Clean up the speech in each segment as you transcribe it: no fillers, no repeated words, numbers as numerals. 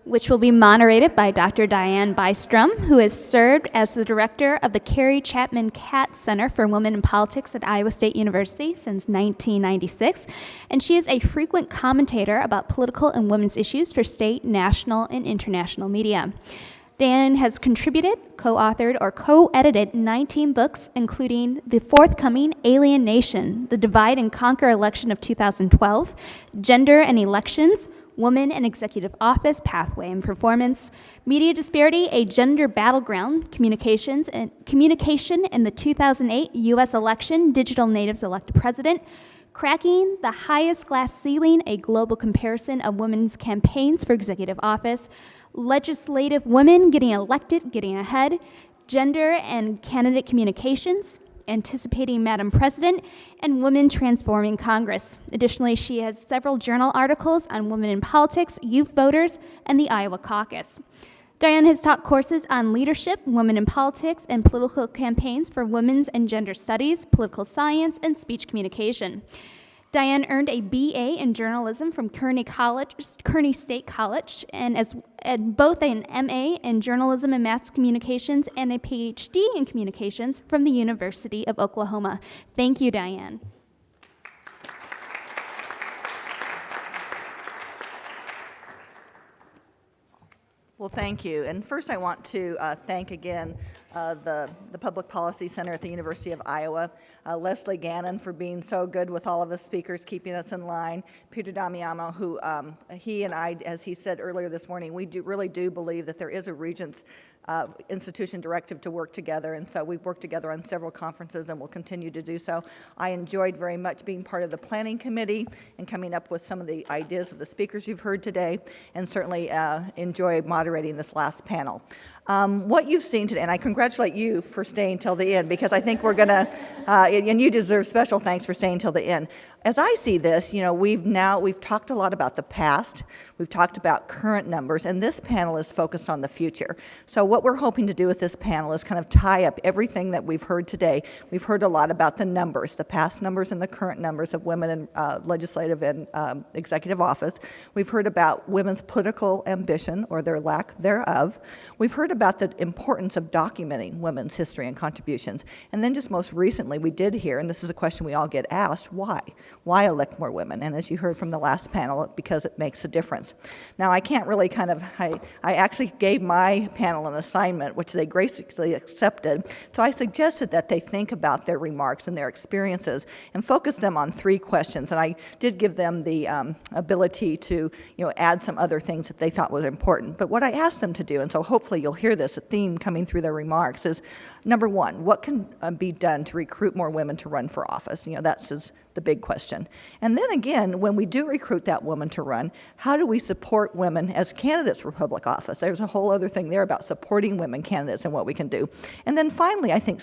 which will be moderated by Dr. Dianne Bystrom, who has served as the director of the Carrie Chapman Catt Center for Women in Politics at Iowa State University since 1996, and she is a frequent commentator about political and women's issues for state, national, and international media. Dianne has contributed, co-authored, or co-edited 19 books, including the forthcoming Alien Nation, The Divide and Conquer Election of 2012, Gender and Elections, Woman and Executive Office, Pathway and Performance, Media Disparity, A Gender Battleground, Communication in the 2008 U.S. Election, Digital Natives Elect President, Cracking the Highest Glass Ceiling, A Global Comparison of Women's Campaigns for Executive Office, Legislative Women Getting Elected, Getting Ahead, Gender and Candidate Communications, Anticipating Madam President, and Women Transforming Congress. Additionally, she has several journal articles on women in politics, youth voters, and the Iowa caucus. Dianne has taught courses on leadership, women in politics, and political campaigns for women's and gender studies, political science, and speech communication. Dianne earned a BA in journalism from Kearney State College, and both an MA in journalism and mass communications and a PhD in communications from the University of Oklahoma. Thank you, Dianne. Well, thank you. And first I want to thank again the Public Policy Center at the University of Iowa, Leslie Gannon for being so good with all of the speakers, keeping us in line, Peter Damiano, who he and I, as he said earlier this morning, we really do believe that there is a Regents institution directive to work together, and so we've worked together on several conferences and will continue to do so. I enjoyed very much being part of the planning committee and coming up with some of the ideas of the speakers you've heard today, and certainly enjoyed moderating this last panel. What you've seen today, and I congratulate you for staying till the end, because I think we're gonna, and you deserve special thanks for staying till the end. As I see this, you know, we've talked a lot about the past, we've talked about current numbers, and this panel is focused on the future. So what we're hoping to do with this panel is kind of tie up everything that we've heard today. We've heard a lot about the numbers, the past numbers and the current numbers of women in legislative and executive office. We've heard about women's political ambition, or their lack thereof. We've heard about the importance of documenting women's history and contributions. And then just most recently, we did hear, and this is a question we all get asked, why? Why elect more women? And as you heard from the last panel, because it makes a difference. Now, I can't really I actually gave my panel an assignment, which they graciously accepted. So I suggested that they think about their remarks and their experiences and focus them on 3 questions. And I did give them the ability to, add some other things that they thought was important. But what I asked them to do, and so hopefully you'll hear this, a theme coming through their remarks, is number 1, what can be done to recruit more women to run for office? That's the big question. And then again, when we do recruit that woman to run, how do we support women as candidates for public office? There's a whole other thing there about supporting women candidates and what we can do. And then finally, I think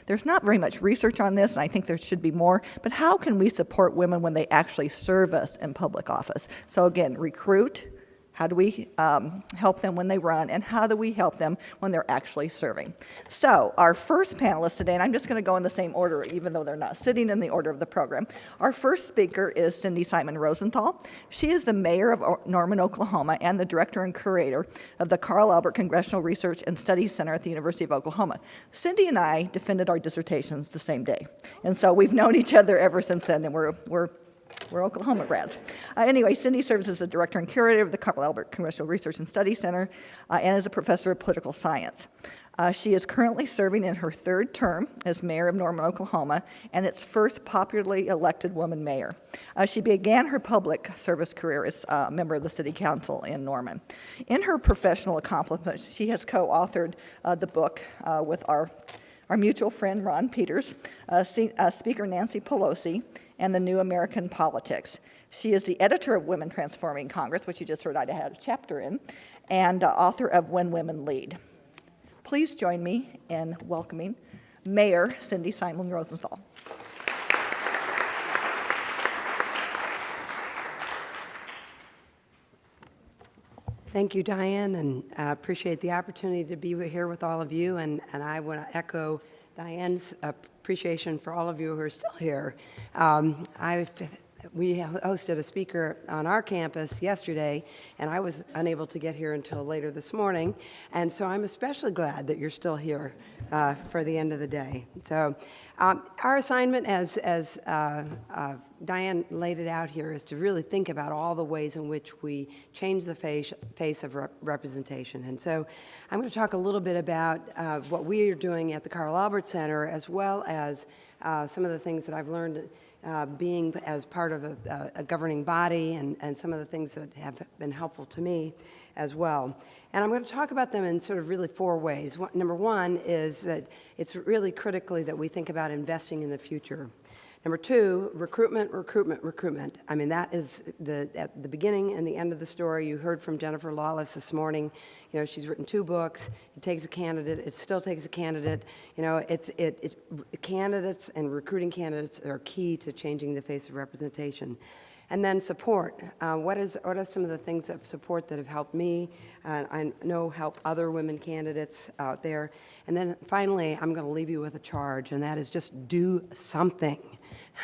there's not very much research on this, and I think there should be more, but how can we support women when they actually serve us in public office? So again, recruit. How do we help them when they run, and how do we help them when they're actually serving? So our first panelist today, and I'm just going to go in the same order, even though they're not sitting in the order of the program. Our first speaker is Cindy Simon Rosenthal. She is the mayor of Norman, Oklahoma, and the director and curator of the Carl Albert Congressional Research and Studies Center at the University of Oklahoma. Cindy and I defended our dissertations the same day, and so we've known each other ever since then, and we're Oklahoma grads. Anyway, Cindy serves as the director and curator of the Carl Albert Congressional Research and Studies Center and is a professor of political science. She is currently serving in her 3rd term as mayor of Norman, Oklahoma, and its first popularly elected woman mayor. She began her public service career as a member of the city council in Norman. In her professional accomplishments, she has co-authored the book with our mutual friend Ron Peters, Speaker Nancy Pelosi, and the New American Politics. She is the editor of Women Transforming Congress, which you just heard I had a chapter in, and author of When Women Lead. Please join me in welcoming Mayor Cindy Simon Rosenthal. Thank you, Dianne, and I appreciate the opportunity to be here with all of you, and I want to echo Dianne's appreciation for all of you who are still here. I've we hosted a speaker on our campus yesterday, and I was unable to get here until later this morning, and so I'm especially glad that you're still here for the end of the day. So our assignment, as Dianne laid it out here, is to really think about all the ways in which we change the face of representation. And so I'm going to talk a little bit about what we are doing at the Carl Albert Center, as well as some of the things that I've learned being as part of a governing body, and some of the things that have been helpful to me as well. And I'm going to talk about them in sort of really 4 ways. Number 1 is that it's really critically that we think about investing in the future. Number 2, recruitment, recruitment, recruitment. I mean, that is at the beginning and the end of the story. You heard from Jennifer Lawless this morning. You know, she's written 2 books. It takes a candidate. It still takes a candidate. You know, it's candidates and recruiting candidates are key to changing the face of representation. And then support. What are some of the things of support that have helped me? I know help other women candidates out there. And then finally, I'm going to leave you with a charge, and that is just do something.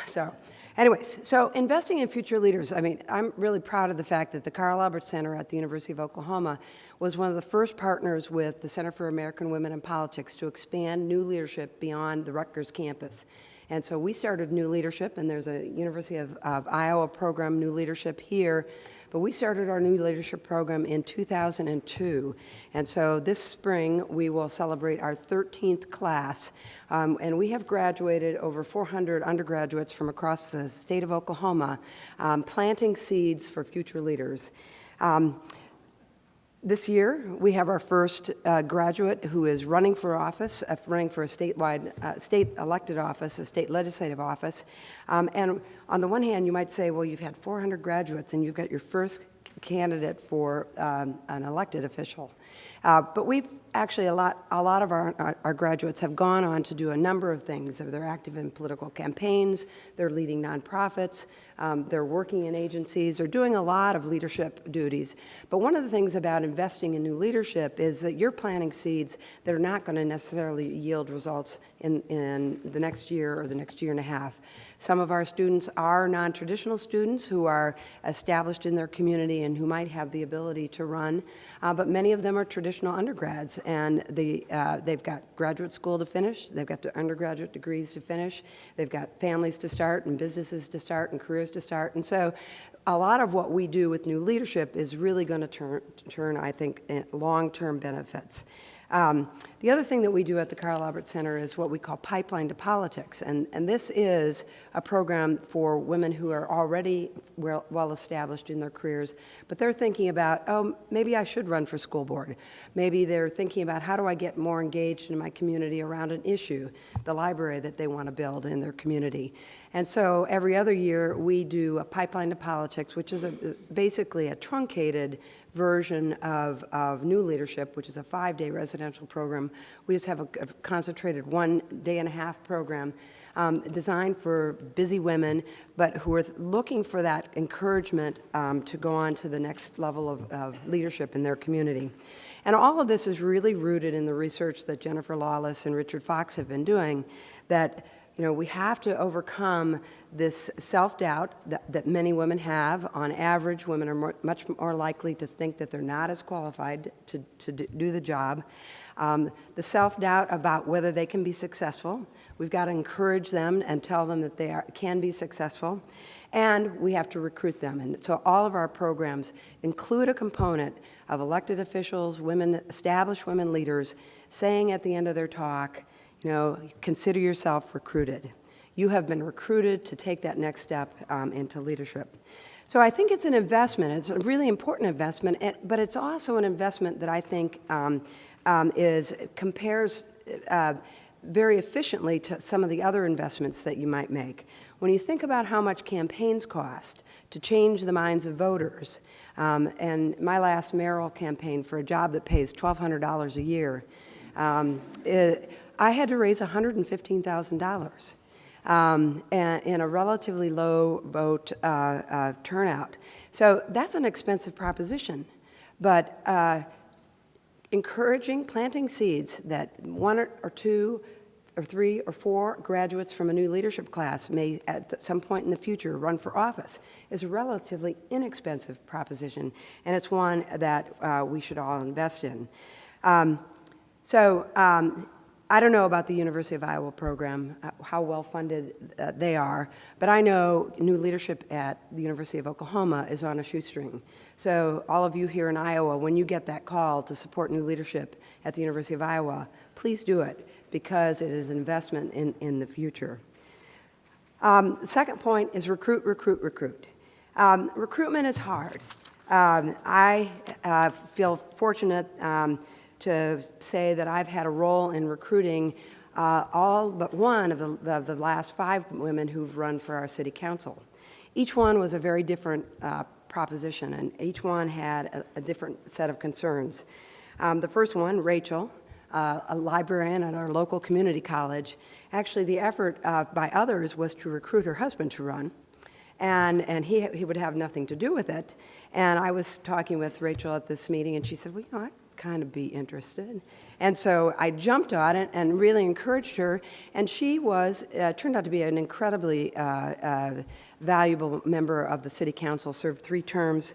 So anyways, so investing in future leaders. I mean, I'm really proud of the fact that the Carl Albert Center at the University of Oklahoma was one of the first partners with the Center for American Women in Politics to expand new leadership beyond the Rutgers campus. And so we started New Leadership, and there's a University of Iowa program, New Leadership here, but we started our New Leadership program in 2002. And so this spring, we will celebrate our 13th class, and we have graduated over 400 undergraduates from across the state of Oklahoma, planting seeds for future leaders. This year, we have our first graduate who is running for office, running for a statewide, state elected office, a state legislative office. And on the one hand, you might say, well, you've had 400 graduates and you've got your first candidate for an elected official. But we've actually, a lot of our graduates have gone on to do a number of things. They're active in political campaigns, they're leading nonprofits, they're working in agencies, they're doing a lot of leadership duties. But one of the things about investing in new leadership is that you're planting seeds that are not going to necessarily yield results in the next year or the next year and a half. Some of our students are non-traditional students who are established in their community and who might have the ability to run, but many of them are traditional undergrads, and they've got graduate school to finish, they've got the undergraduate degrees to finish, they've got families to start and businesses to start and careers to start. And so a lot of what we do with new leadership is really going to turn, I think, long-term benefits. The other thing that we do at the Carl Albert Center is what we call Pipeline to Politics, and this is a program for women who are already well established in their careers, but they're thinking about, oh, maybe I should run for school board. Maybe they're thinking about, how do I get more engaged in my community around an issue, the library that they want to build in their community. And so every other year we do a Pipeline to Politics, which is basically a truncated version of New Leadership, which is a 5-day residential program. We just have a concentrated 1.5-day program designed for busy women, but who are looking for that encouragement to go on to the next level of leadership in their community. And all of this is really rooted in the research that Jennifer Lawless and Richard Fox have been doing, that we have to overcome this self-doubt that many women have. On average, women are much more likely to think that they're not as qualified to do the job. The self-doubt about whether they can be successful. We've got to encourage them and tell them that they can be successful. And we have to recruit them. And so all of our programs include a component of elected officials, established women leaders, saying at the end of their talk, consider yourself recruited. You have been recruited to take that next step into leadership. So I think it's an investment. It's a really important investment, but it's also an investment that I think compares very efficiently to some of the other investments that you might make. When you think about how much campaigns cost to change the minds of voters, and my last mayoral campaign for a job that pays $1,200 a year, I had to raise $115,000 in a relatively low vote turnout. So that's an expensive proposition. But encouraging, planting seeds that 1 or 2, or 3 or 4 graduates from a new leadership class may at some point in the future run for office is a relatively inexpensive proposition, and it's one that we should all invest in. I don't know about the University of Iowa program, how well funded they are, but I know new leadership at the University of Oklahoma is on a shoestring. So all of you here in Iowa, when you get that call to support new leadership at the University of Iowa, please do it, because it is an investment in the future. The second point is recruit, recruit, recruit. Recruitment is hard. I feel fortunate to say that I've had a role in recruiting all but one of the last 5 women who've run for our city council. Each one was a very different proposition, and each one had a different set of concerns. The first one, Rachel, a librarian at our local community college, actually the effort by others was to recruit her husband to run, and he would have nothing to do with it. And I was talking with Rachel at this meeting, and she said, well, you know, I'd kind of be interested. And so I jumped on it and really encouraged her, and she was, turned out to be an incredibly valuable member of the city council, served 3 terms,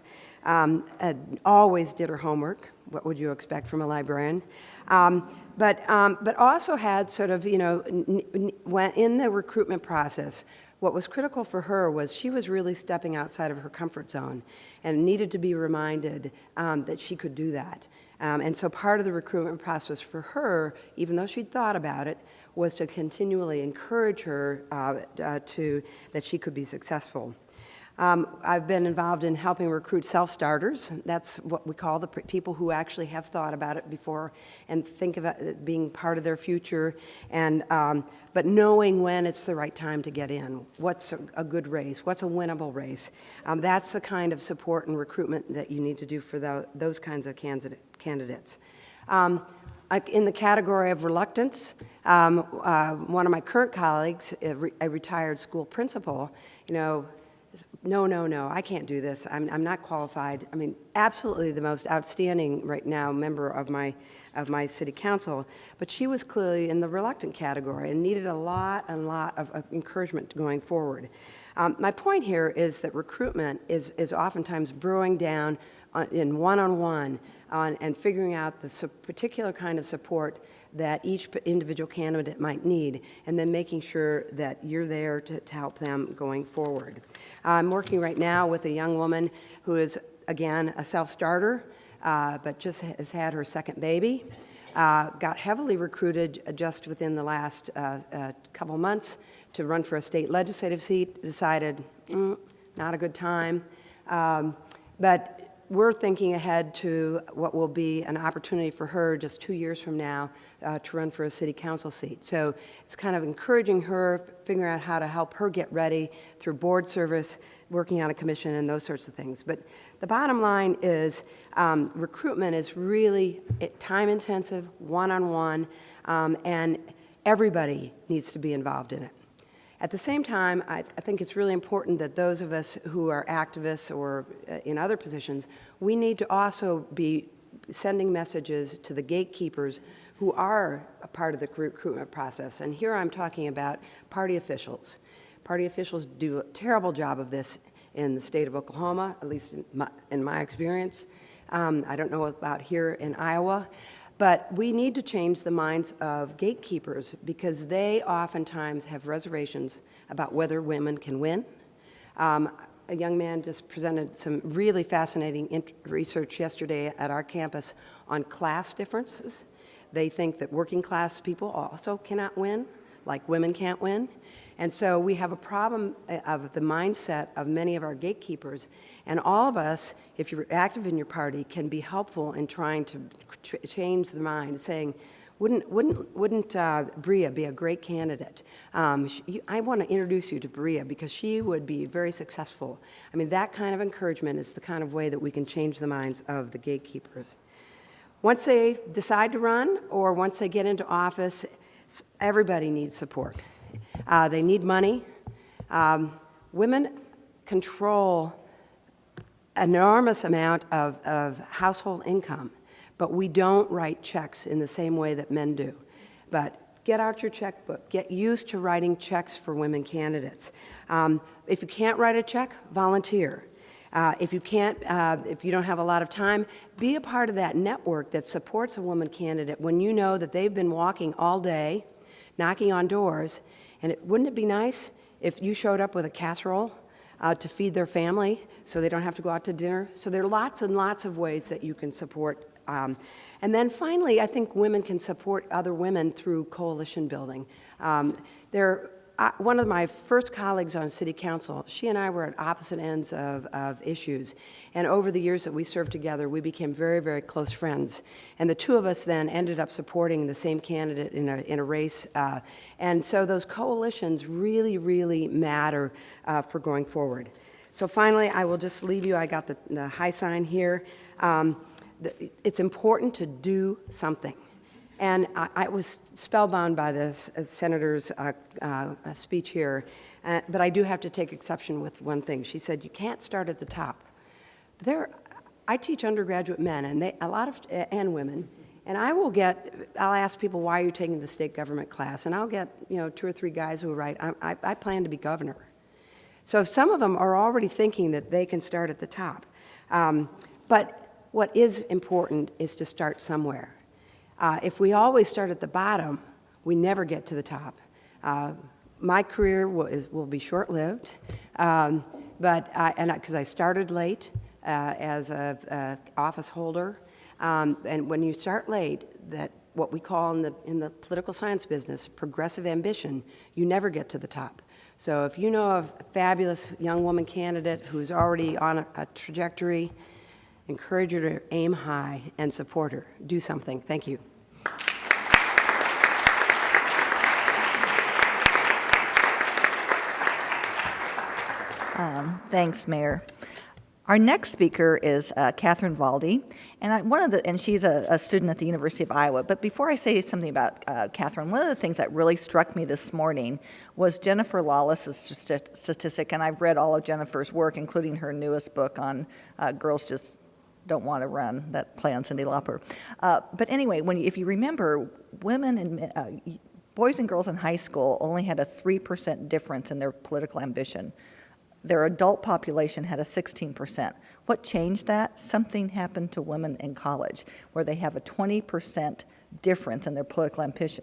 always did her homework. What would you expect from a librarian? But also had sort of, you know, when in the recruitment process, what was critical for her was she was really stepping outside of her comfort zone and needed to be reminded that she could do that. And so part of the recruitment process for her, even though she'd thought about it, was to continually encourage her that she could be successful. I've been involved in helping recruit self-starters. That's what we call the people who actually have thought about it before and think about it being part of their future, and but knowing when it's the right time to get in. What's a good race? What's a winnable race? That's the kind of support and recruitment that you need to do for those kinds of candidates. In the category of reluctance, one of my current colleagues, a retired school principal, you know, no, I can't do this. I'm not qualified. I mean, absolutely the most outstanding right now member of my city council, but she was clearly in the reluctant category and needed a lot of encouragement going forward. My point here is that recruitment is oftentimes brewing down in one-on-one and figuring out the particular kind of support that each individual candidate might need, and then making sure that you're there to help them going forward. I'm working right now with a young woman who is, again, a self-starter, but just has had her second baby, got heavily recruited just within the last couple months to run for a state legislative seat, decided, not a good time, but we're thinking ahead to what will be an opportunity for her just 2 years from now to run for a city council seat. So it's kind of encouraging her, figuring out how to help her get ready through board service, working on a commission, and those sorts of things. But the bottom line is recruitment is really time-intensive, one-on-one, and everybody needs to be involved in it. At the same time, I think it's really important that those of us who are activists or in other positions, we need to also be sending messages to the gatekeepers who are a part of the recruitment process. And here I'm talking about party officials. Party officials do a terrible job of this in the state of Oklahoma, at least in my experience. I don't know about here in Iowa. But we need to change the minds of gatekeepers, because they oftentimes have reservations about whether women can win. A young man just presented some really fascinating research yesterday at our campus on class differences. They think that working class people also cannot win, like women can't win. And so we have a problem of the mindset of many of our gatekeepers, and all of us, if you're active in your party, can be helpful in trying to change the mind, saying, wouldn't Bria be a great candidate? I want to introduce you to Bria because she would be very successful. I mean, that kind of encouragement is the kind of way that we can change the minds of the gatekeepers. Once they decide to run, or once they get into office, everybody needs support. They need money. Women control an enormous amount of household income, but we don't write checks in the same way that men do. But Get out your checkbook. Get used to writing checks for women candidates. If you can't write a check, volunteer. If you don't have a lot of time, be a part of that network that supports a woman candidate when you know that they've been walking all day, knocking on doors, and wouldn't it be nice if you showed up with a casserole to feed their family so they don't have to go out to dinner? So there are lots and lots of ways that you can support. And then finally, I think women can support other women through coalition building. One of my first colleagues on city council, she and I were at opposite ends of issues. And over the years that we served together, we became very, very close friends. And the two of us then ended up supporting the same candidate in a race. And so those coalitions really, really matter for going forward. So finally, I will just leave you. I got the high sign here. It's important to do something. And I was spellbound by the senator's speech here, but I do have to take exception with one thing. She said, you can't start at the top. I teach undergraduate men and women, and I'll ask people, why are you taking the state government class? And I'll get 2 or 3 guys who write, I plan to be governor. So some of them are already thinking that they can start at the top. But what is important is to start somewhere. If we always start at the bottom, we never get to the top. My career will be short-lived, because I started late as an office holder, and when you start late, that what we call in the political science business progressive ambition, you never get to the top. So if you know of a fabulous young woman candidate who's already on a trajectory, encourage her to aim high and support her. Do something. Thank you. Thanks, Mayor. Our next speaker is Catherine Valdi, and she's a student at the University of Iowa. But before I say something about Catherine, one of the things that really struck me this morning was Jennifer Lawless's statistic, and I've read all of Jennifer's work, including her newest book on Girls Just Don't Want to Run, that play on Cyndi Lauper. But anyway, if you remember, boys and girls in high school only had a 3% difference in their political ambition. Their adult population had a 16%. What changed that? Something happened to women in college, where they have a 20% difference in their political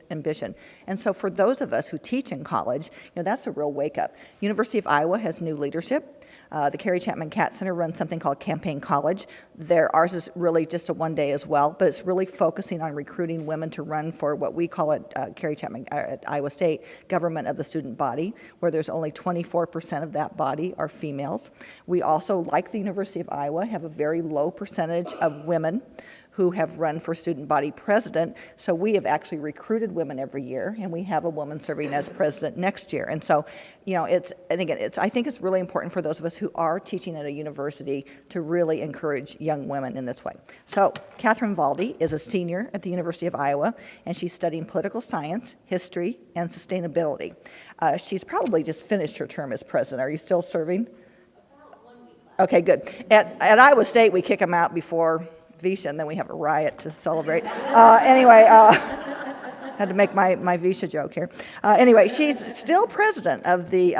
ambition. And so for those of us who teach in college, that's a real wake-up. University of Iowa has new leadership. The Carrie Chapman Catt Center runs something called Campaign College. Ours is really just a one-day as well, but it's really focusing on recruiting women to run for what we call at Carrie Chapman at Iowa State, government of the student body, where there's only 24% of that body are females. We also, like the University of Iowa, have a very low percentage of women who have run for student body president. So we have actually recruited women every year, and we have a woman serving as president next year. And so, I think it's really important for those of us who are teaching at a university to really encourage young women in this way. So Catherine Valdi is a senior at the University of Iowa, and she's studying political science, history, and sustainability. She's probably just finished her term as president. Are you still serving? About 1 week left. Okay, good. At Iowa State, we kick them out before Visha, and then we have a riot to celebrate. Had to make my Visha joke here. Anyway, she's still president of the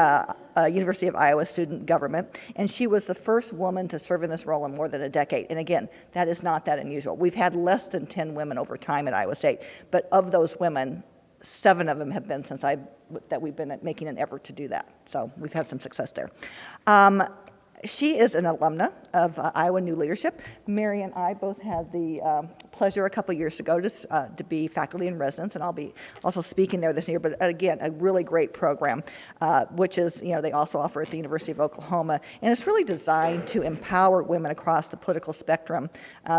University of Iowa Student Government, and she was the first woman to serve in this role in more than a decade. And again, that is not that unusual. We've had less than 10 women over time at Iowa State, but of those women, 7 of them have been since that we've been making an effort to do that. So we've had some success there. She is an alumna of Iowa New Leadership. Mary and I both had the pleasure a couple years ago to be faculty in residence, and I'll be also speaking there this year. But again, a really great program, which is, they also offer at the University of Oklahoma. And it's really designed to empower women across the political spectrum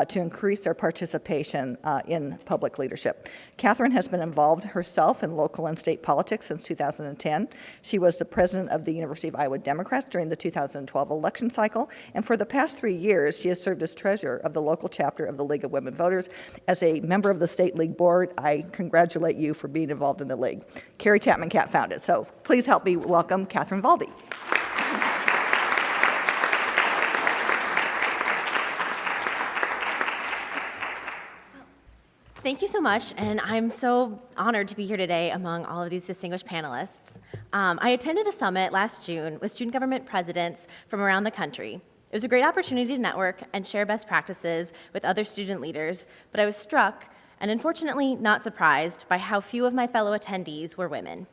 to increase their participation in public leadership. Catherine has been involved herself in local and state politics since 2010. She was the president of the University of Iowa Democrats during the 2012 election cycle, and for the past 3 years, she has served as treasurer of the local chapter of the League of Women Voters. As a member of the State League Board, I congratulate you for being involved in the League. Carrie Chapman Catt founded it, so please help me welcome Catherine Valdi. Thank you so much, and I'm so honored to be here today among all of these distinguished panelists. I attended a summit last June with student government presidents from around the country. It was a great opportunity to network and share best practices with other student leaders, but I was struck, and unfortunately not surprised, by how few of my fellow attendees were women.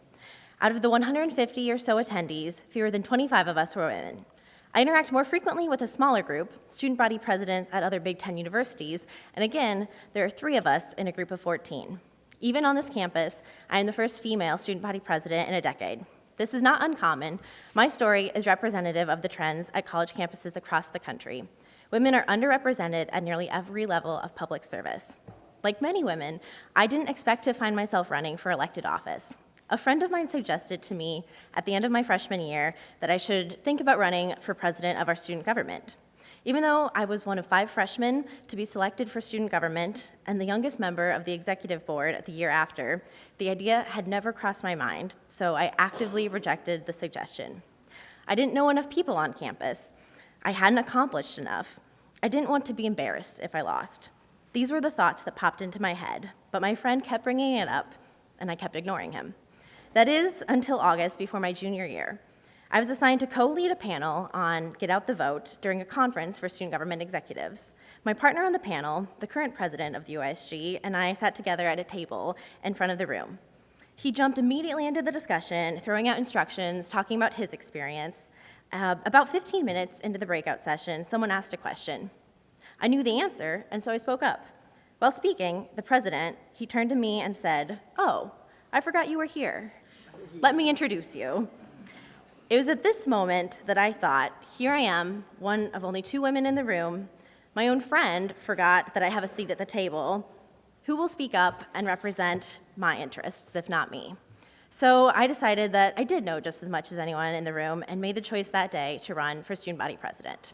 Out of the 150 or so attendees, fewer than 25 of us were women. I interact more frequently with a smaller group, student body presidents at other Big Ten universities, and again, there are 3 of us in a group of 14. Even on this campus, I am the first female student body president in a decade. This is not uncommon. My story is representative of the trends at college campuses across the country. Women are underrepresented at nearly every level of public service. Like many women, I didn't expect to find myself running for elected office. A friend of mine suggested to me at the end of my freshman year that I should think about running for president of our student government. Even though I was one of 5 freshmen to be selected for student government and the youngest member of the executive board the year after, the idea had never crossed my mind, so I actively rejected the suggestion. I didn't know enough people on campus. I hadn't accomplished enough. I didn't want to be embarrassed if I lost. These were the thoughts that popped into my head, but my friend kept bringing it up, and I kept ignoring him. That is, until August before my junior year. I was assigned to co-lead a panel on Get Out the Vote during a conference for student government executives. My partner on the panel, the current president of the UISG, and I sat together at a table in front of the room. He jumped immediately into the discussion, throwing out instructions, talking about his experience. About 15 minutes into the breakout session, someone asked a question. I knew the answer, and so I spoke up. While speaking, the president, he turned to me and said, "Oh, I forgot you were here. Let me introduce you." It was at this moment that I thought, here I am, one of only 2 women in the room. My own friend forgot that I have a seat at the table. Who will speak up and represent my interests, if not me? So I decided that I did know just as much as anyone in the room and made the choice that day to run for student body president.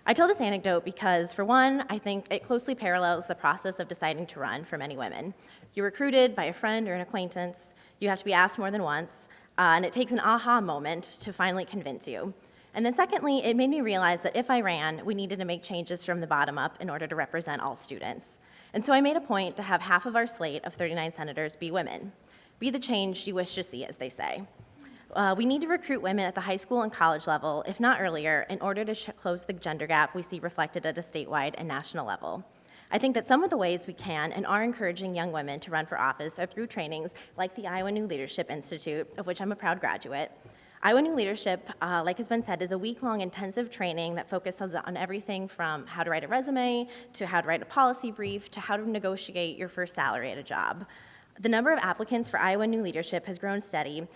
I tell this anecdote because, for one, I think it closely parallels the process of deciding to run for many women. You're recruited by a friend or an acquaintance, you have to be asked more than once, and it takes an aha moment to finally convince you. And then secondly, it made me realize that if I ran, we needed to make changes from the bottom up in order to represent all students. And so I made a point to have half of our slate of 39 senators be women. Be the change you wish to see, as they say. We need to recruit women at the high school and college level, if not earlier, in order to close the gender gap we see reflected at a statewide and national level. I think that some of the ways we can and are encouraging young women to run for office are through trainings like the Iowa New Leadership Institute, of which I'm a proud graduate. Iowa New Leadership, like has been said, is a week-long intensive training that focuses on everything from how to write a resume, to how to write a policy brief, to how to negotiate your first salary at a job. The number of applicants for Iowa New Leadership has grown steadily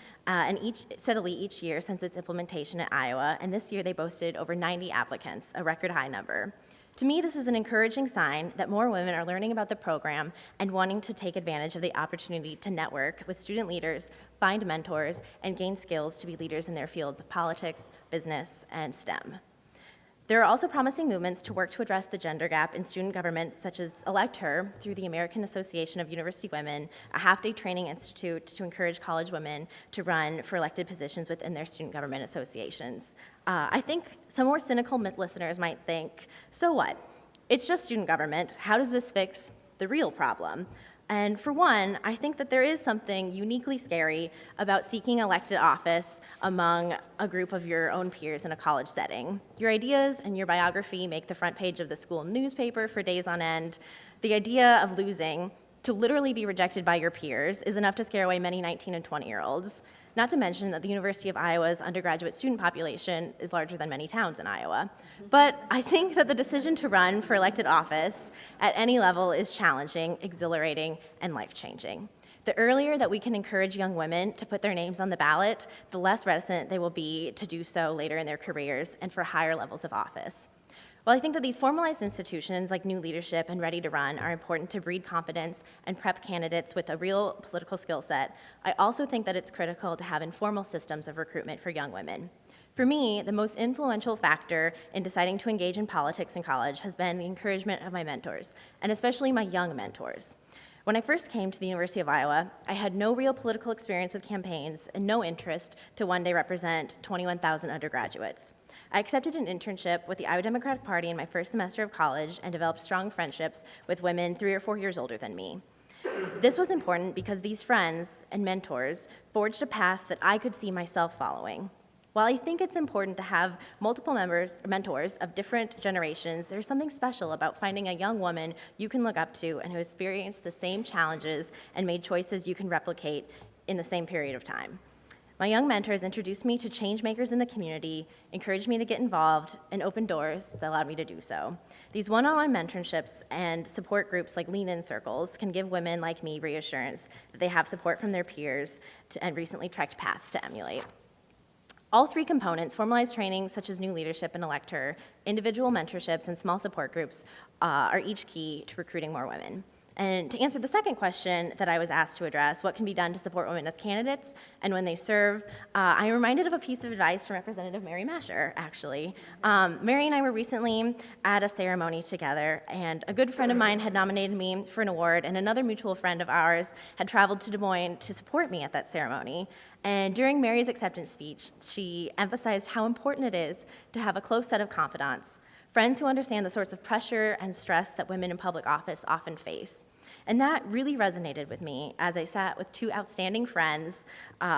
each year since its implementation in Iowa, and this year they boasted over 90 applicants, a record high number. To me, this is an encouraging sign that more women are learning about the program and wanting to take advantage of the opportunity to network with student leaders, find mentors, and gain skills to be leaders in their fields of politics, business, and STEM. There are also promising movements to work to address the gender gap in student governments, such as Elect Her through the American Association of University Women, a half-day training institute to encourage college women to run for elected positions within their student government associations. I think some more cynical listeners might think, so what? It's just student government. How does this fix the real problem? And for one, I think that there is something uniquely scary about seeking elected office among a group of your own peers in a college setting. Your ideas and your biography make the front page of the school newspaper for days on end. The idea of losing, to literally be rejected by your peers, is enough to scare away many 19 and 20-year-olds. Not to mention that the University of Iowa's undergraduate student population is larger than many towns in Iowa. But I think that the decision to run for elected office at any level is challenging, exhilarating, and life-changing. The earlier that we can encourage young women to put their names on the ballot, the less reticent they will be to do so later in their careers and for higher levels of office. While I think that these formalized institutions like New Leadership and Ready to Run are important to breed confidence and prep candidates with a real political skill set, I also think that it's critical to have informal systems of recruitment for young women. For me, the most influential factor in deciding to engage in politics in college has been the encouragement of my mentors, and especially my young mentors. When I first came to the University of Iowa, I had no real political experience with campaigns and no interest to one day represent 21,000 undergraduates. I accepted an internship with the Iowa Democratic Party in my first semester of college and developed strong friendships with women 3 or 4 years older than me. This was important because these friends and mentors forged a path that I could see myself following. While I think it's important to have multiple mentors of different generations, there's something special about finding a young woman you can look up to and who experienced the same challenges and made choices you can replicate in the same period of time. My young mentors introduced me to change makers in the community, encouraged me to get involved, and opened doors that allowed me to do so. These one-on-one mentorships and support groups like lean-in circles can give women like me reassurance that they have support from their peers and recently trekked paths to emulate. All 3 components, formalized training such as new leadership and elector, individual mentorships, and small support groups are each key to recruiting more women. And to answer the second question that I was asked to address, what can be done to support women as candidates and when they serve, I'm reminded of a piece of advice from Representative Mary Masher, actually. Mary and I were recently at a ceremony together, and a good friend of mine had nominated me for an award, and another mutual friend of ours had traveled to Des Moines to support me at that ceremony. And during Mary's acceptance speech, she emphasized how important it is to have a close set of confidants, friends who understand the sorts of pressure and stress that women in public office often face. And that really resonated with me as I sat with 2 outstanding friends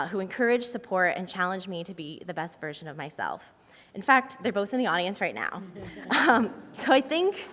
who encouraged, support, and challenged me to be the best version of myself. In fact, they're both in the audience right now. So I think...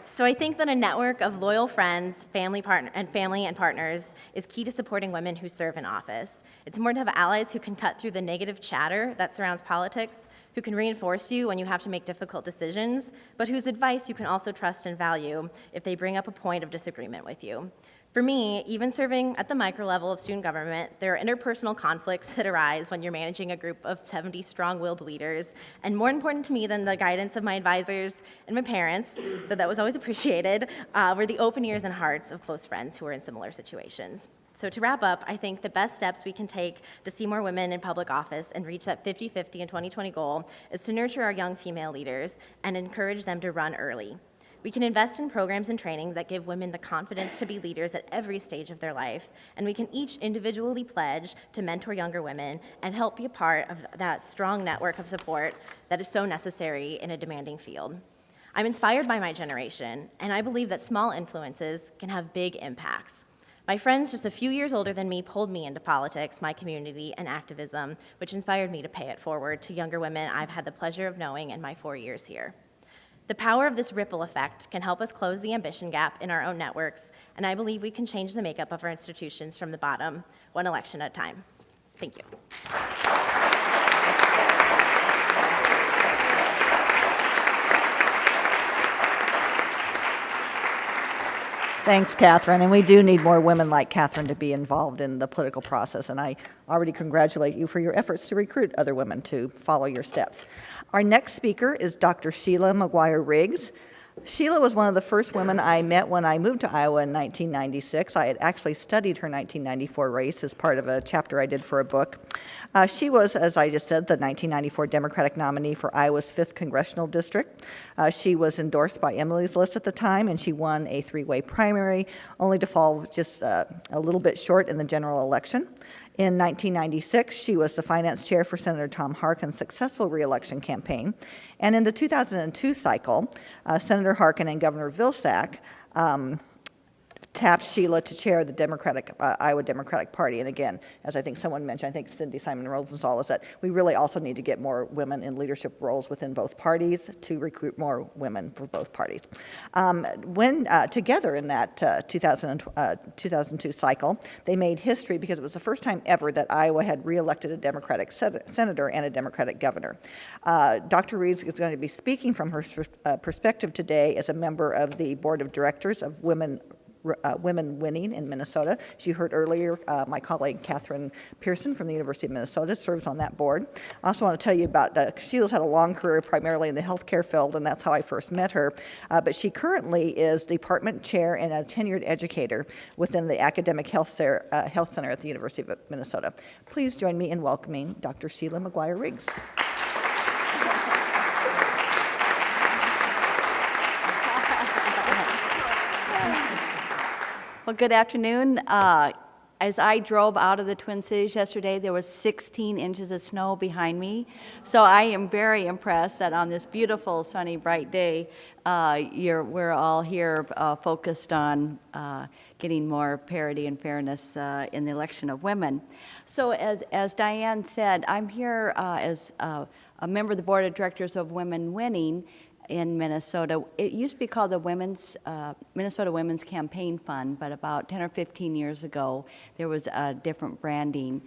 So I think that a network of loyal friends, family and partners is key to supporting women who serve in office. It's important to have allies who can cut through the negative chatter that surrounds politics, who can reinforce you when you have to make difficult decisions, but whose advice you can also trust and value if they bring up a point of disagreement with you. For me, even serving at the micro level of student government, there are interpersonal conflicts that arise when you're managing a group of 70 strong-willed leaders. And more important to me than the guidance of my advisors and my parents, though that was always appreciated, were the open ears and hearts of close friends who were in similar situations. So to wrap up, I think the best steps we can take to see more women in public office and reach that 50-50 and 2020 goal is to nurture our young female leaders and encourage them to run early. We can invest in programs and training that give women the confidence to be leaders at every stage of their life, and we can each individually pledge to mentor younger women and help be a part of that strong network of support that is so necessary in a demanding field. I'm inspired by my generation, and I believe that small influences can have big impacts. My friends just a few years older than me pulled me into politics, my community, and activism, which inspired me to pay it forward to younger women I've had the pleasure of knowing in my 4 years here. The power of this ripple effect can help us close the ambition gap in our own networks, and I believe we can change the makeup of our institutions from the bottom, one election at a time. Thank you. Thanks, Catherine, and we do need more women like Catherine to be involved in the political process, and I already congratulate you for your efforts to recruit other women to follow your steps. Our next speaker is Dr. Sheila McGuire-Riggs. Sheila was one of the first women I met when I moved to Iowa in 1996. I had actually studied her 1994 race as part of a chapter I did for a book. She was, as I just said, the 1994 Democratic nominee for Iowa's 5th Congressional District. She was endorsed by Emily's List at the time, and she won a 3-way primary, only to fall just a little bit short in the general election. In 1996, she was the finance chair for Senator Tom Harkin's successful reelection campaign. And in the 2002 cycle, Senator Harkin and Governor Vilsack tapped Sheila to chair the Iowa Democratic Party. And again, as I think someone mentioned, I think Cindy Simon Rosenthal, is that we really also need to get more women in leadership roles within both parties to recruit more women for both parties. When together in that 2002 cycle, they made history because it was the first time ever that Iowa had reelected a Democratic senator and a Democratic governor. Dr. Riggs is going to be speaking from her perspective today as a member of the board of directors of Women Winning in Minnesota. As you heard earlier, my colleague Catherine Pearson from the University of Minnesota serves on that board. I also want to tell you about, Sheila's had a long career primarily in the healthcare field, and that's how I first met her. But she currently is department chair and a tenured educator within the Academic Health Center at the University of Minnesota. Please join me in welcoming Dr. Sheila McGuire-Riggs. Well, good afternoon. As I drove out of the Twin Cities yesterday, there was 16 inches of snow behind me. So I am very impressed that on this beautiful, sunny, bright day, we're all here focused on getting more parity and fairness in the election of women. So as Dianne said, I'm here as a member of the Board of Directors of Women Winning in Minnesota. It used to be called the Minnesota Women's Campaign Fund, but about 10 or 15 years ago, there was a different branding.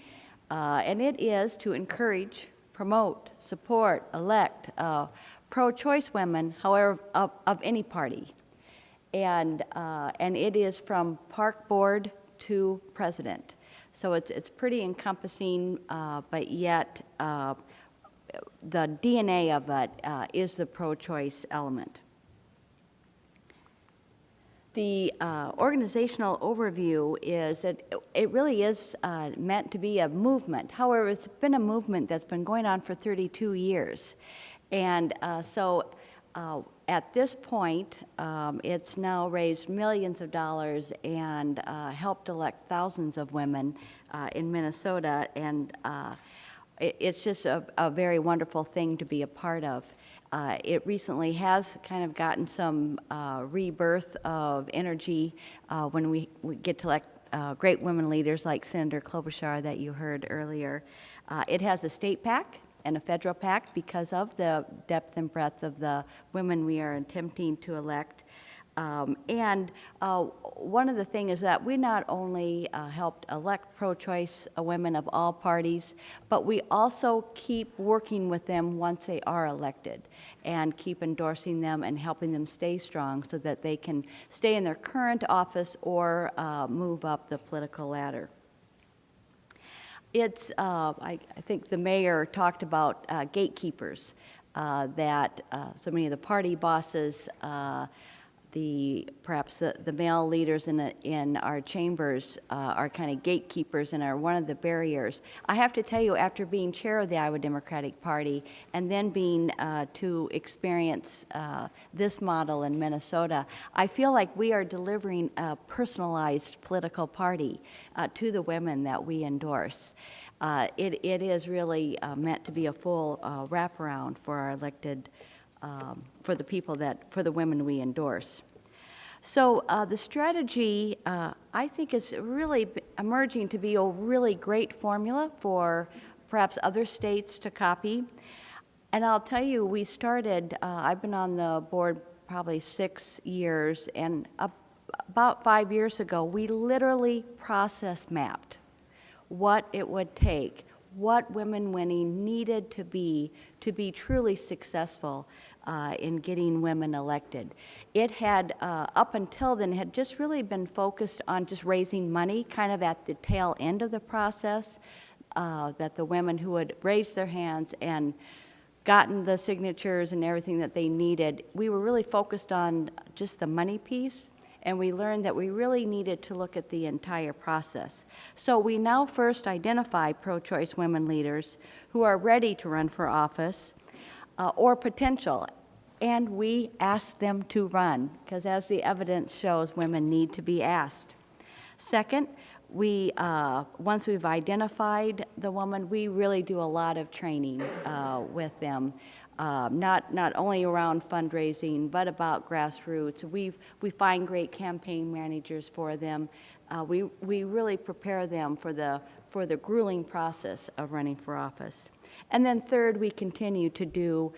And it is to encourage, promote, support, elect pro-choice women, however, of any party. And it is from park board to president. So it's pretty encompassing, but yet the DNA of it is the pro-choice element. The organizational overview is that it really is meant to be a movement. However, it's been a movement that's been going on for 32 years. And so at this point, it's now raised millions of dollars and helped elect thousands of women in Minnesota. And it's just a very wonderful thing to be a part of. It recently has kind of gotten some rebirth of energy when we get to elect great women leaders like Senator Klobuchar that you heard earlier. It has a state PAC and a federal PAC because of the depth and breadth of the women we are attempting to elect. One of the things is that we not only helped elect pro-choice women of all parties, but we also keep working with them once they are elected and keep endorsing them and helping them stay strong so that they can stay in their current office or move up the political ladder. It's, I think the mayor talked about gatekeepers, that so many of the party bosses, perhaps the male leaders in our chambers are kind of gatekeepers and are one of the barriers. I have to tell you, after being chair of the Iowa Democratic Party and then being to experience this model in Minnesota, I feel like we are delivering a personalized political party to the women that we endorse. It is really meant to be a full wraparound for our elected for the women we endorse. So the strategy, I think, is really emerging to be a really great formula for perhaps other states to copy. And I'll tell you, we started, I've been on the board probably 6 years, and about 5 years ago, we literally process mapped what it would take, what women winning needed to be truly successful in getting women elected. It had, up until then, had just really been focused on just raising money, kind of at the tail end of the process, that the women who had raised their hands and gotten the signatures and everything that they needed, we were really focused on just the money piece. And we learned that we really needed to look at the entire process. So we now first identify pro-choice women leaders who are ready to run for office or potential, and we ask them to run, because as the evidence shows, women need to be asked. Second, once we've identified the woman, we really do a lot of training with them. Not only around fundraising, but about grassroots. We find great campaign managers for them. We really prepare them for the grueling process of running for office. And then third, we continue to do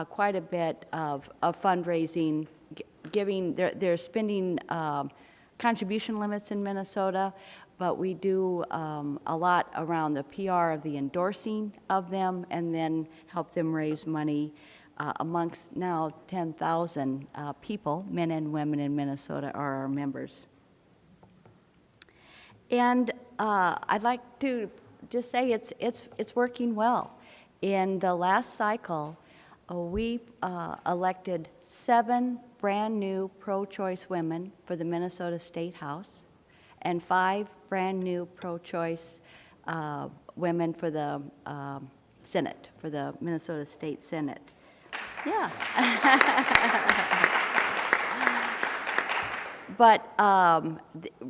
quite a bit of fundraising, giving their spending contribution limits in Minnesota, but we do a lot around the PR of the endorsing of them and then help them raise money amongst now 10,000 people, men and women in Minnesota are our members. And I'd like to just say it's working well. In the last cycle, we elected 7 brand new pro-choice women for the Minnesota State House and 5 brand new pro-choice women for the Senate, for the Minnesota State Senate. Yeah. But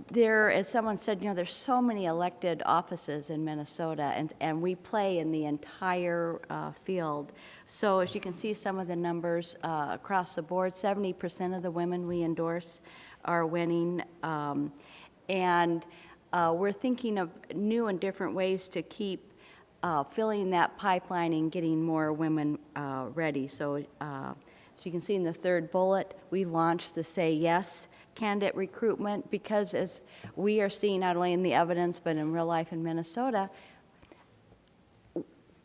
there, as someone said, you know, there's so many elected offices in Minnesota, and we play in the entire field. So as you can see, some of the numbers across the board, 70% of the women we endorse are winning. And we're thinking of new and different ways to keep filling that pipeline and getting more women ready. So as you can see in the third bullet, we launched the Say Yes candidate recruitment because, as we are seeing not only in the evidence but in real life in Minnesota,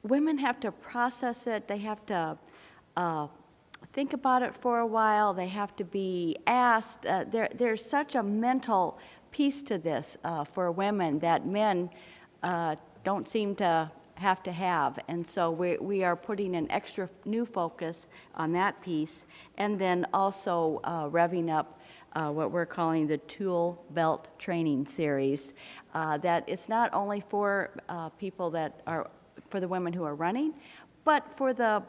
women have to process it. They have to think about it for a while. They have to be asked. There's such a mental piece to this for women that men don't seem to have. And so we are putting an extra new focus on that piece, and then also revving up what we're calling the Tool Belt Training Series. That it's not only for people that are, for the women who are running, but for the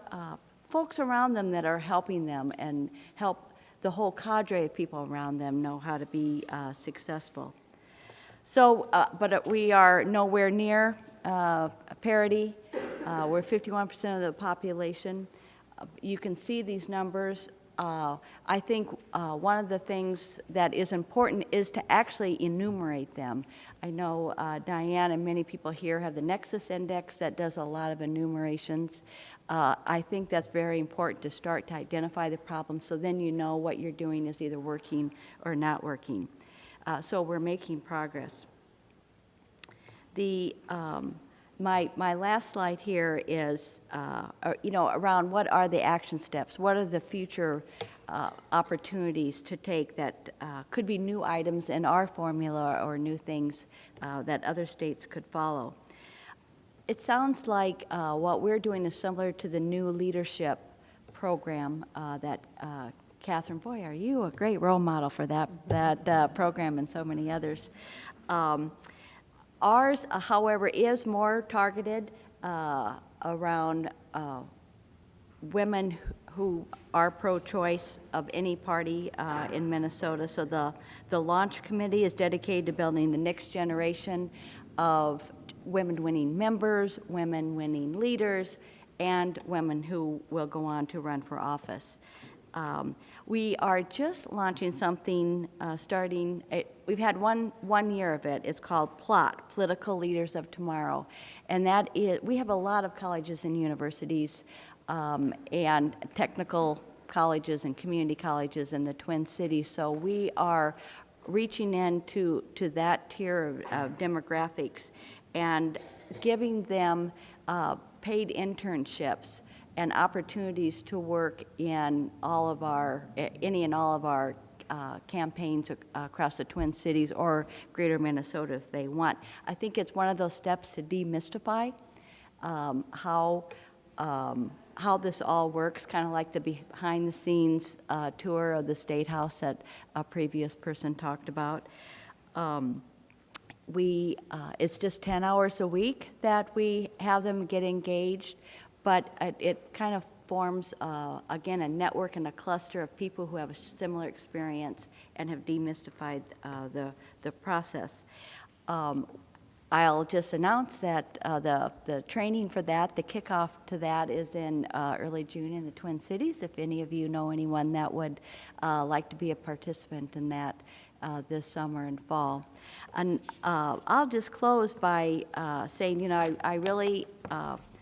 folks around them that are helping them and help the whole cadre of people around them know how to be successful. So, but we are nowhere near parity. We're 51% of the population. You can see these numbers. I think one of the things that is important is to actually enumerate them. I know Dianne and many people here have the Nexus Index that does a lot of enumerations. I think that's very important to start to identify the problem, so then you know what you're doing is either working or not working. So we're making progress. The my last slide here is, around what are the action steps? What are the future opportunities to take that could be new items in our formula or new things that other states could follow? It sounds like what we're doing is similar to the new leadership program that Catherine, boy, are you a great role model for that program and so many others. Ours, however, is more targeted around women who are pro-choice of any party in Minnesota. So the launch committee is dedicated to building the next generation of women-winning members, women-winning leaders, and women who will go on to run for office. We are just launching something starting, we've had one year of it. It's called PLOT, Political Leaders of Tomorrow. And that is, we have a lot of colleges and universities and technical colleges and community colleges in the Twin Cities. So we are reaching into that tier of demographics and giving them paid internships and opportunities to work in all of our, any and all of our campaigns across the Twin Cities or greater Minnesota if they want. I think it's one of those steps to demystify how this all works, kind of like the behind-the-scenes tour of the State House that a previous person talked about. It's just 10 hours a week that we have them get engaged, but it kind of forms, again, a network and a cluster of people who have a similar experience and have demystified the process. I'll just announce that the training for that, the kickoff to that is in early June in the Twin Cities. If any of you know anyone that would like to be a participant in that this summer and fall. And I'll just close by saying, I really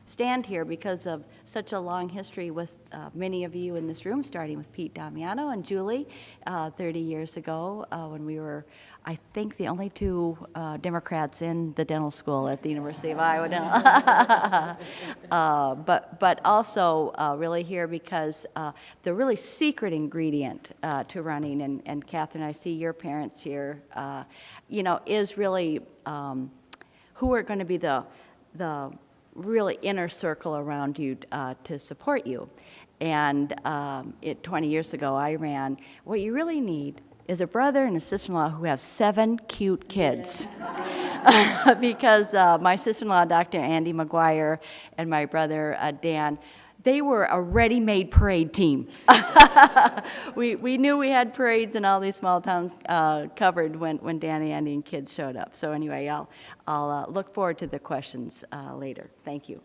stand here because of such a long history with many of you in this room, starting with Pete Damiano and Julie 30 years ago when we were, I think, the only two Democrats in the dental school at the University of Iowa Dental. But also really here because the really secret ingredient to running, and Catherine, I see your parents here, is really who are going to be the really inner circle around you to support you. And 20 years ago, I ran. What you really need is a brother and a sister-in-law who have 7 cute kids. Because my sister-in-law, Dr. Andy McGuire, and my brother, Dan, They were a ready-made parade team. We knew we had parades in all these small towns covered when Danny, Andy, and kids showed up. So anyway, I'll look forward to the questions later. Thank you.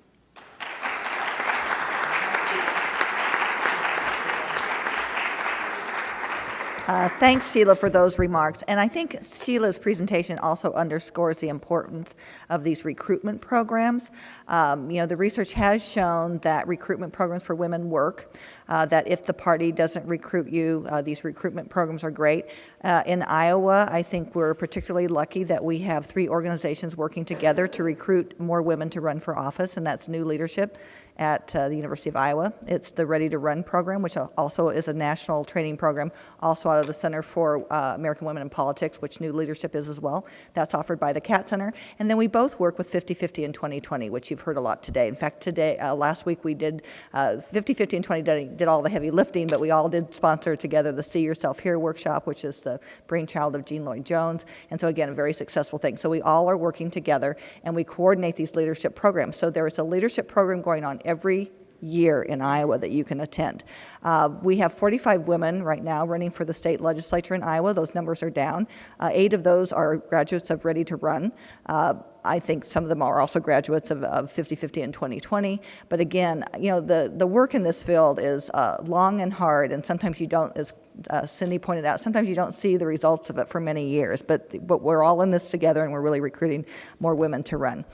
Thanks, Sheila, for those remarks. And I think Sheila's presentation also underscores the importance of these recruitment programs. The research has shown that recruitment programs for women work, that if the party doesn't recruit you, these recruitment programs are great. In Iowa, I think we're particularly lucky that we have 3 organizations working together to recruit more women to run for office, and that's New Leadership at the University of Iowa. It's the Ready to Run program, which also is a national training program, also out of the Center for American Women in Politics, which New Leadership is as well. That's offered by the Cat Center. And then we both work with 50/50 and 2020, which you've heard a lot today. In fact, last week we did 50/50 and 2020 did all the heavy lifting, but we all did sponsor together the See Yourself Here workshop, which is the brainchild of Jean Lloyd Jones. And so again, a very successful thing. So we all are working together and we coordinate these leadership programs. So there is a leadership program going on every year in Iowa that you can attend. We have 45 women right now running for the state legislature in Iowa. Those numbers are down. 8 of those are graduates of Ready to Run. I think some of them are also graduates of 50/50 and 2020. But again, the work in this field is long and hard, and sometimes you don't, as Cindy pointed out, sometimes you don't see the results of it for many years. But we're all in this together, and we're really recruiting more women to run.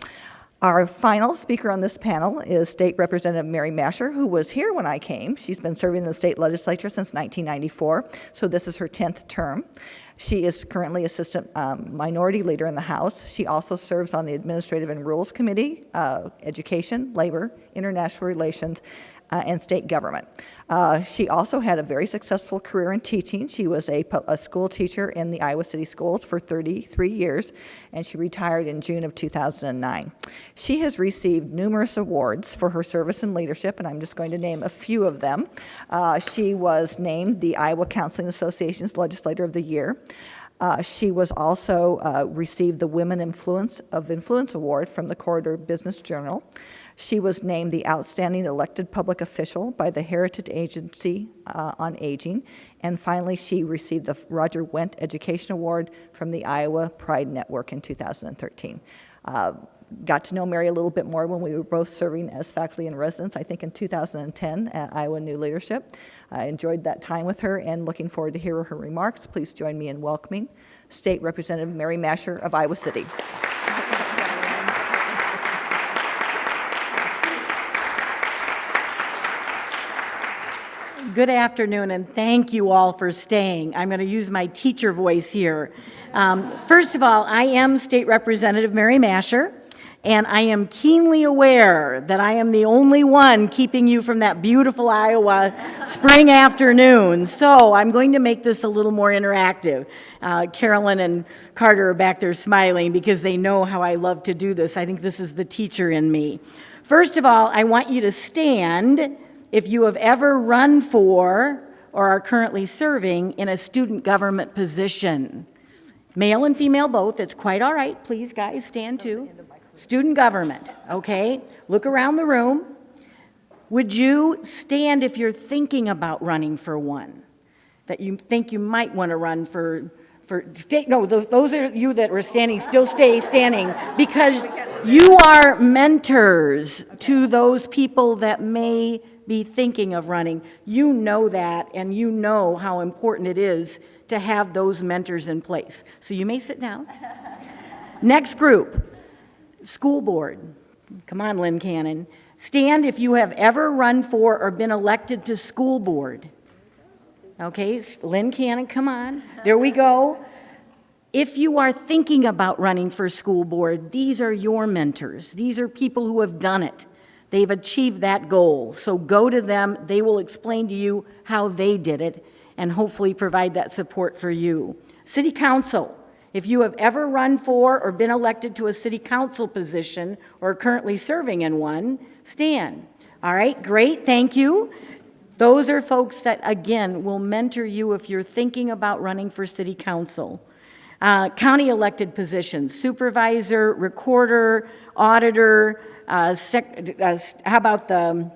Our final speaker on this panel is State Representative Mary Masher, who was here when I came. She's been serving in the state legislature since 1994, so this is her 10th term. She is currently Assistant Minority Leader in the House. She also serves on the Administrative and Rules Committee, Education, Labor, International Relations, and State Government. She also had a very successful career in teaching. She was a school teacher in the Iowa City Schools for 33 years, and she retired in June of 2009. She has received numerous awards for her service and leadership, and I'm just going to name a few of them. She was named the Iowa Counseling Association's Legislator of the Year. She was also received the Women Influence Award from the Corridor Business Journal. She was named the Outstanding Elected Public Official by the Heritage Agency on Aging. And finally, she received the Roger Wendt Education Award from the Iowa Pride Network in 2013. Got to know Mary a little bit more when we were both serving as faculty in residence, I think in 2010 at Iowa New Leadership. I enjoyed that time with her and looking forward to hear her remarks. Please join me in welcoming State Representative Mary Masher of Iowa City. Good afternoon, and thank you all for staying. I'm going to use my teacher voice here. First of all, I am State Representative Mary Masher, and I am keenly aware that I am the only one keeping you from that beautiful Iowa spring afternoon. So I'm going to make this a little more interactive. Carolyn and Carter are back there smiling because they know how I love to do this. I think this is the teacher in me. First of all, I want you to stand if you have ever run for or are currently serving in a student government position. Male and female both, it's quite all right. Please, guys, stand too. Student government, okay? Look around the room. Would you stand if you're thinking about running for one? That you think you might want to run for state? No, those are you that were standing, still stay standing, because you are mentors to those people that may be thinking of running. You know that, and you know how important it is to have those mentors in place. So you may sit down. Next group, school board. Come on, Lynn Cannon. Stand if you have ever run for or been elected to school board. Okay, Lynn Cannon, come on. There we go. If you are thinking about running for school board, these are your mentors. These are people who have done it. They've achieved that goal. So go to them. They will explain to you how they did it and hopefully provide that support for you. City council. If you have ever run for or been elected to a city council position or are currently serving in one, stand. All right, great, thank you. Those are folks that, again, will mentor you if you're thinking about running for city council. County elected positions, supervisor, recorder, auditor, how about the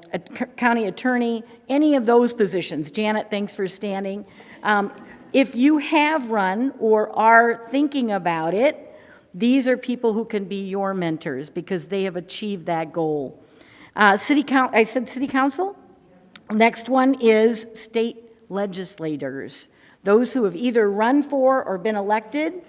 county attorney, any of those positions. Janet, thanks for standing. If you have run or are thinking about it, these are people who can be your mentors because they have achieved that goal. I said city council. Next one is state legislators, those who have either run for or been elected.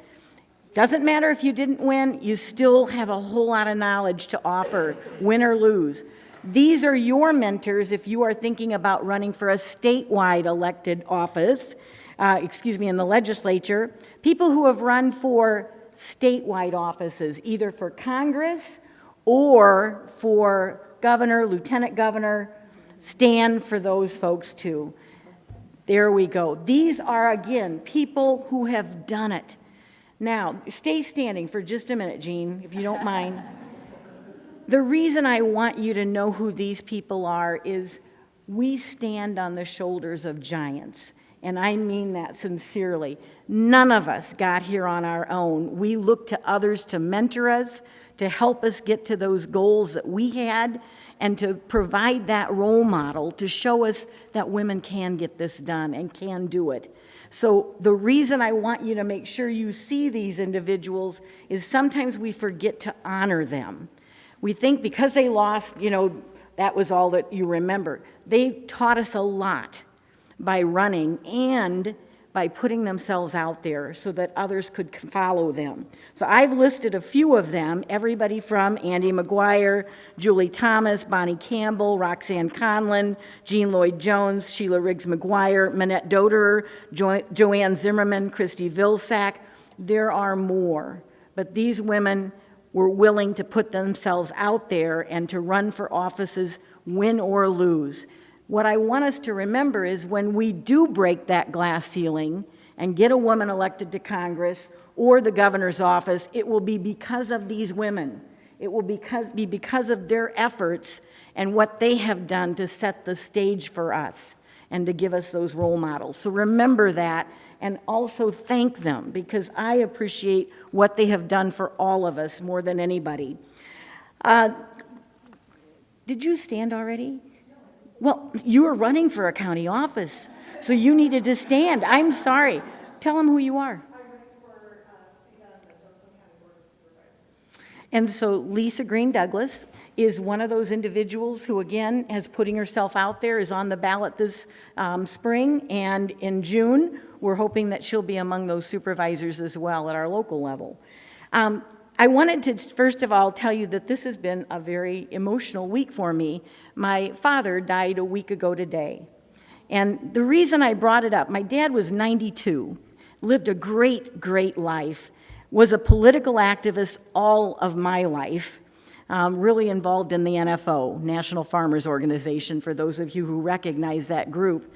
Doesn't matter if you didn't win, you still have a whole lot of knowledge to offer, win or lose. These are your mentors if you are thinking about running for a statewide elected office, in the legislature. People who have run for statewide offices, either for Congress or for governor, lieutenant governor, stand for those folks too. There we go. These are, again, people who have done it. Now, stay standing for just a minute, Jean, if you don't mind. The reason I want you to know who these people are is we stand on the shoulders of giants, and I mean that sincerely. None of us got here on our own. We look to others to mentor us, to help us get to those goals that we had, and to provide that role model to show us that women can get this done and can do it. So the reason I want you to make sure you see these individuals is sometimes we forget to honor them. We think because they lost, that was all that you remember. They taught us a lot by running and by putting themselves out there so that others could follow them. So I've listed a few of them, everybody from Andy McGuire, Julie Thomas, Bonnie Campbell, Roxanne Conlon, Jean Lloyd-Jones, Sheila Riggs-McGuire, Minette Doderer, Joanne Zimmerman, Christy Vilsack. There are more, but these women were willing to put themselves out there and to run for offices, win or lose. What I want us to remember is when we do break that glass ceiling and get a woman elected to Congress or the governor's office, it will be because of these women. It will be because of their efforts and what they have done to set the stage for us and to give us those role models. So remember that and also thank them because I appreciate what they have done for all of us more than anybody. Did you stand already? Well, you were running for a county office, so you needed to stand. I'm sorry. Tell them who you are. I'm running for seat on the Johnson County Board of Supervisors. And so Lisa Green Douglas is one of those individuals who, again, is putting herself out there, is on the ballot this spring, and in June, we're hoping that she'll be among those supervisors as well at our local level. I wanted to, first of all, tell you that this has been a very emotional week for me. My father died a week ago today. And the reason I brought it up, my dad was 92, lived a great, great life, was a political activist all of my life, really involved in the NFO, National Farmers Organization, for those of you who recognize that group.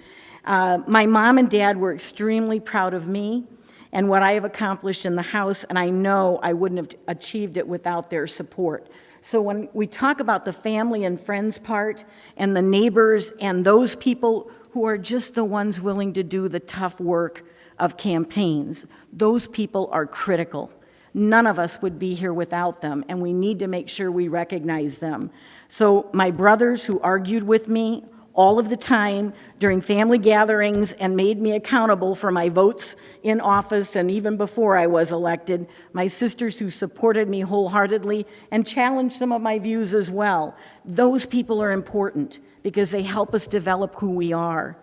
My mom and dad were extremely proud of me and what I have accomplished in the House, and I know I wouldn't have achieved it without their support. So when we talk about the family and friends part, and the neighbors, and those people who are just the ones willing to do the tough work of campaigns, those people are critical. None of us would be here without them, and we need to make sure we recognize them. So my brothers who argued with me all of the time during family gatherings and made me accountable for my votes in office and even before I was elected, my sisters who supported me wholeheartedly and challenged some of my views as well. Those people are important because they help us develop who we are.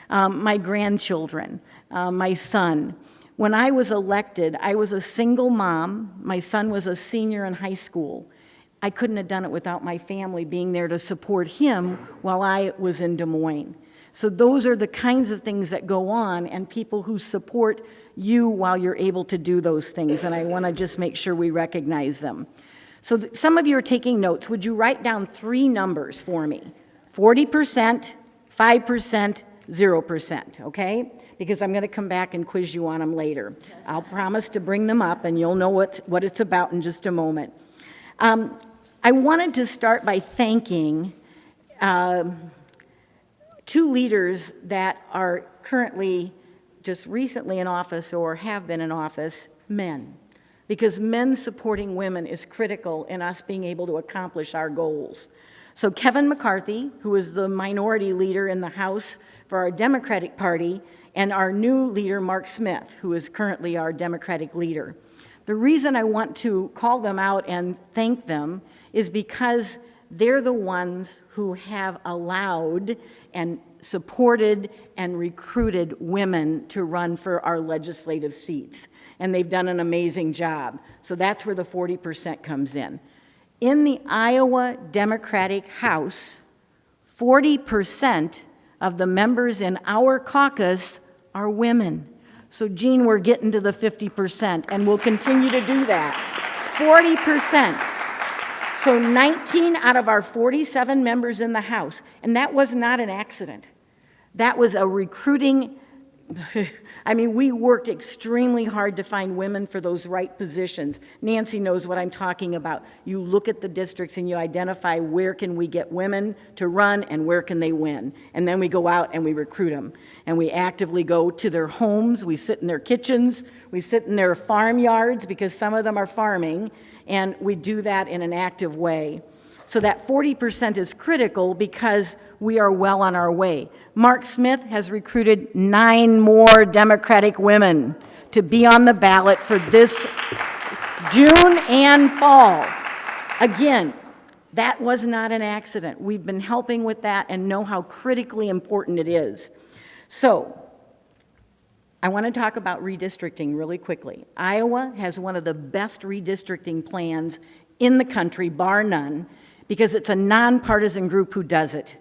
My grandchildren, my son. When I was elected, I was a single mom. My son was a senior in high school. I couldn't have done it without my family being there to support him while I was in Des Moines. So those are the kinds of things that go on, and people who support you while you're able to do those things, and I want to just make sure we recognize them. So some of you are taking notes. Would you write down 3 numbers for me? 40%, 5%, 0%, okay? Because I'm going to come back and quiz you on them later. I'll promise to bring them up, and you'll know what it's about in just a moment. I wanted to start by thanking 2 leaders that are currently just recently in office or have been in office, men. because men supporting women is critical in us being able to accomplish our goals. So Kevin McCarthy, who is the minority leader in the House for our Democratic Party, and our new leader, Mark Smith, who is currently our Democratic leader. The reason I want to call them out and thank them is because they're the ones who have allowed and supported and recruited women to run for our legislative seats. And they've done an amazing job. So that's where the 40% comes in. In the Iowa Democratic House, 40% of the members in our caucus are women. So Jean, we're getting to the 50%, and we'll continue to do that. 40%. So 19 out of our 47 members in the House, and that was not an accident. That was a recruiting, I mean, we worked extremely hard to find women for those right positions. Nancy knows what I'm talking about. You look at the districts and you identify where can we get women to run and where can they win. And then we go out and we recruit them. And we actively go to their homes, we sit in their kitchens, we sit in their farmyards because some of them are farming, and we do that in an active way. So that 40% is critical because we are well on our way. Mark Smith has recruited 9 more Democratic women to be on the ballot for this June and fall. Again, that was not an accident. We've been helping with that and know how critically important it is. So, I want to talk about redistricting really quickly. Iowa has one of the best redistricting plans in the country, bar none, because it's a nonpartisan group who does it.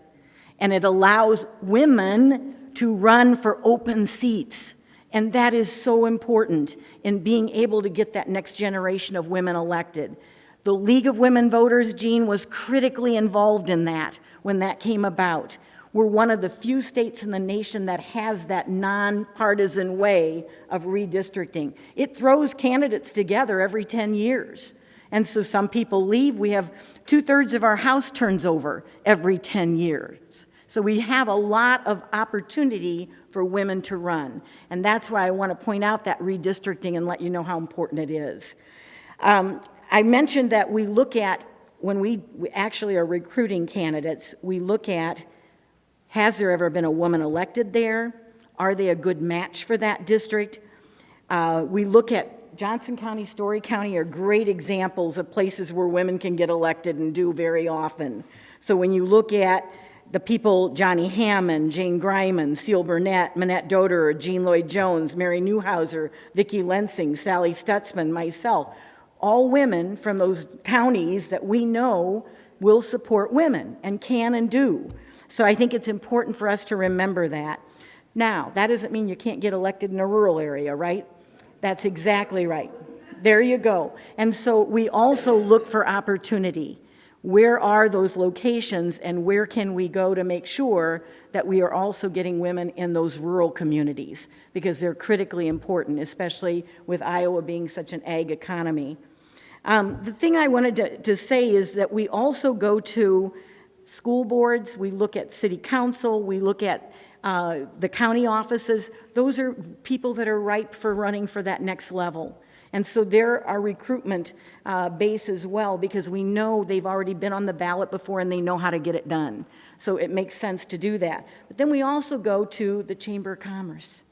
And it allows women to run for open seats. And that is so important in being able to get that next generation of women elected. The League of Women Voters, Jean, was critically involved in that when that came about. We're one of the few states in the nation that has that nonpartisan way of redistricting. It throws candidates together every 10 years. And so some people leave. We have 2/3 of our House turns over every 10 years. So we have a lot of opportunity for women to run. And that's why I want to point out that redistricting and let you know how important it is. I mentioned that we look at, when we actually are recruiting candidates, we look at, has there ever been a woman elected there? Are they a good match for that district? We look at Johnson County, Story County are great examples of places where women can get elected and do very often. So when you look at the people, Johnny Hammond, Jane Greiman, Seal Burnett, Minette Doder, Jean Lloyd Jones, Mary Newhouser, Vicki Lensing, Sally Stutzman, myself, all women from those counties that we know will support women and can and do. So I think it's important for us to remember that. Now, that doesn't mean you can't get elected in a rural area, right? That's exactly right. There you go. And so we also look for opportunity. Where are those locations and where can we go to make sure that we are also getting women in those rural communities? Because they're critically important, especially with Iowa being such an ag economy. The thing I wanted to say is that we also go to school boards, we look at city council, we look at the county offices. Those are people that are ripe for running for that next level. And so they're our recruitment base as well, because we know they've already been on the ballot before and they know how to get it done. So it makes sense to do that. But then we also go to the Chamber of Commerce,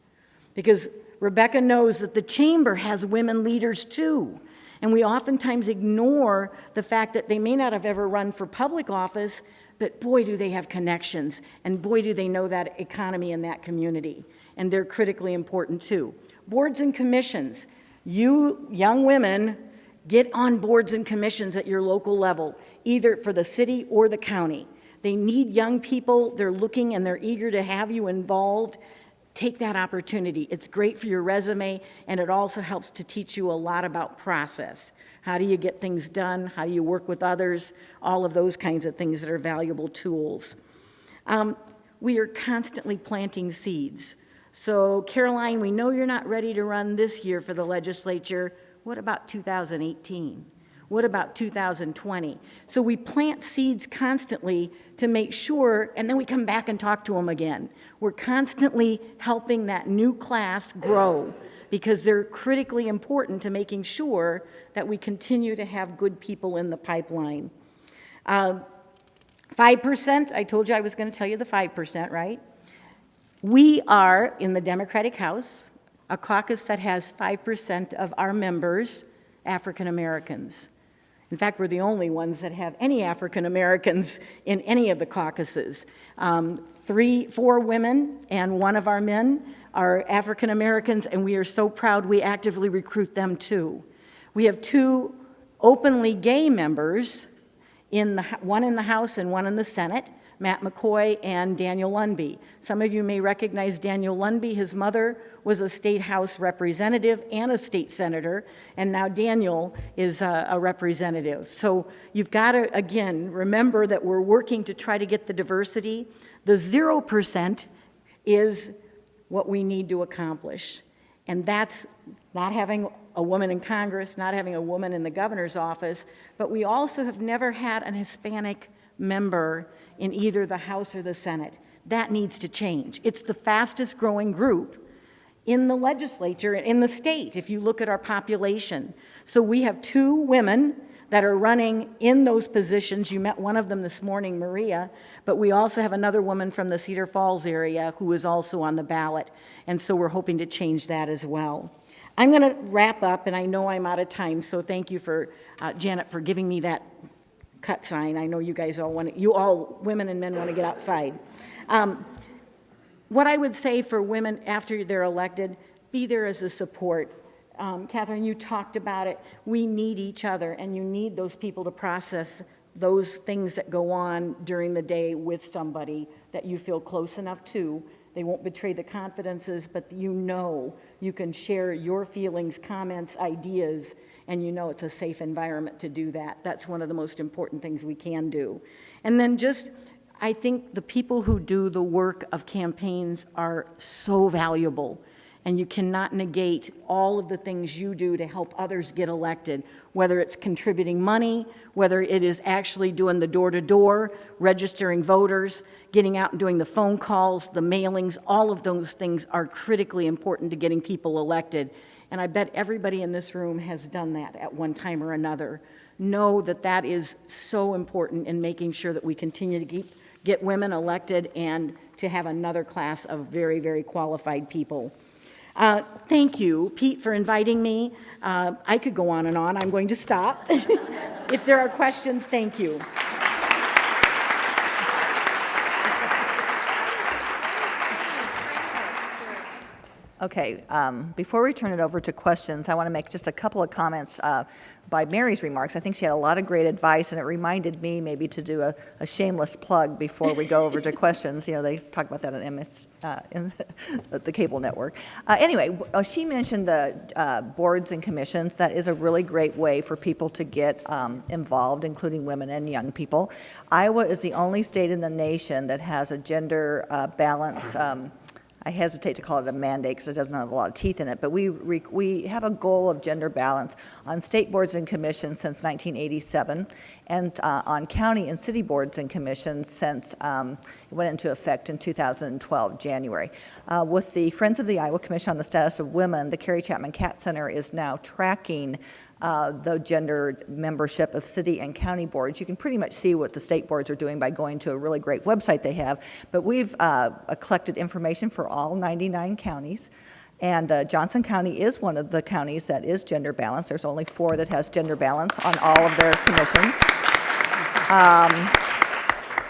because Rebecca knows that the Chamber has women leaders too. And we oftentimes ignore the fact that they may not have ever run for public office, but boy, do they have connections, and boy, do they know that economy in that community. And they're critically important too. Boards and commissions. You young women, get on boards and commissions at your local level, either for the city or the county. They need young people. They're looking and they're eager to have you involved. Take that opportunity. It's great for your resume, and it also helps to teach you a lot about process. How do you get things done? How do you work with others? All of those kinds of things that are valuable tools. We are constantly planting seeds. So, Caroline, we know you're not ready to run this year for the legislature. What about 2018? What about 2020? So we plant seeds constantly to make sure, and then we come back and talk to them again. We're constantly helping that new class grow, because they're critically important to making sure that we continue to have good people in the pipeline. 5%, I told you I was going to tell you the 5%, right? We are, in the Democratic House, a caucus that has 5% of our members African Americans. In fact, we're the only ones that have any African Americans in any of the caucuses. 4 women and 1 of our men are African Americans, and we are so proud we actively recruit them too. We have 2 openly gay members, one in the House and one in the Senate, Matt McCoy and Daniel Lundby. Some of you may recognize Daniel Lundby. His mother was a state House representative and a state senator, and now Daniel is a representative. So you've got to, again, remember that we're working to try to get the diversity. The 0% is what we need to accomplish, and that's not having a woman in Congress, not having a woman in the governor's office, but we also have never had an Hispanic member in either the House or the Senate. That needs to change. It's the fastest growing group in the legislature, in the state, if you look at our population. So we have 2 women that are running in those positions. You met one of them this morning, Maria, but we also have another woman from the Cedar Falls area who is also on the ballot, and so we're hoping to change that as well. I'm going to wrap up, and I know I'm out of time, so thank you for, Janet, for giving me that cut sign. I know you guys all want to, you all, women and men, want to get outside. What I would say for women after they're elected, be there as a support. Catherine, you talked about it. We need each other, and you need those people to process those things that go on during the day with somebody that you feel close enough to. They won't betray the confidences, but you know you can share your feelings, comments, ideas, and you know it's a safe environment to do that. That's one of the most important things we can do. And then just, I think the people who do the work of campaigns are so valuable, and you cannot negate all of the things you do to help others get elected, whether it's contributing money, whether it is actually doing the door-to-door, registering voters, getting out and doing the phone calls, the mailings. All of those things are critically important to getting people elected. And I bet everybody in this room has done that at one time or another. Know that that is so important in making sure that we continue to get women elected and to have another class of very, very qualified people. Thank you, Pete, for inviting me. I could go on and on. I'm going to stop. If there are questions, thank you. Okay, before we turn it over to questions, I want to make just a couple of comments by Mary's remarks. I think she had a lot of great advice, and it reminded me maybe to do a shameless plug before we go over to questions. You know, they talk about that on in the cable network. Anyway, she mentioned the boards and commissions. That is a really great way for people to get involved, including women and young people. Iowa is the only state in the nation that has a gender balance. I hesitate to call it a mandate because it doesn't have a lot of teeth in it, but we have a goal of gender balance on state boards and commissions since 1987, and on county and city boards and commissions since it went into effect in 2012, January. With the Friends of the Iowa Commission on the Status of Women, the Carrie Chapman Catt Center is now tracking the gender membership of city and county boards. You can pretty much see what the state boards are doing by going to a really great website they have, but we've collected information for all 99 counties, and Johnson County is one of the counties that is gender balanced. There's only 4 that has gender balance on all of their commissions.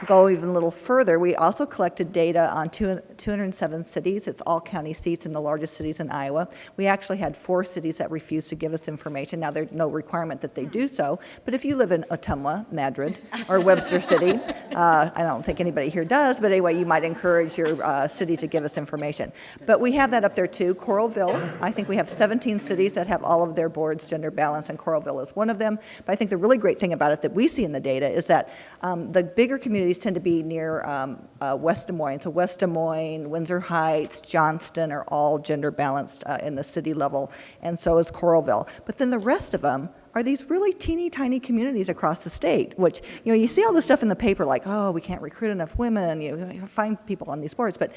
Go even a little further, we also collected data on 207 cities. It's all county seats in the largest cities in Iowa. We actually had 4 cities that refused to give us information. Now, there's no requirement that they do so, but if you live in Ottumwa, Madrid, or Webster City, I don't think anybody here does, but anyway, you might encourage your city to give us information. But we have that up there too. Coralville, I think we have 17 cities that have all of their boards gender balanced, and Coralville is one of them. But I think the really great thing about it that we see in the data is that the bigger communities tend to be near West Des Moines. So West Des Moines, Windsor Heights, Johnston are all gender balanced in the city level, and so is Coralville. But then the rest of them are these really teeny tiny communities across the state, which, you see all this stuff in the paper like, oh, we can't recruit enough women, find people on these boards, but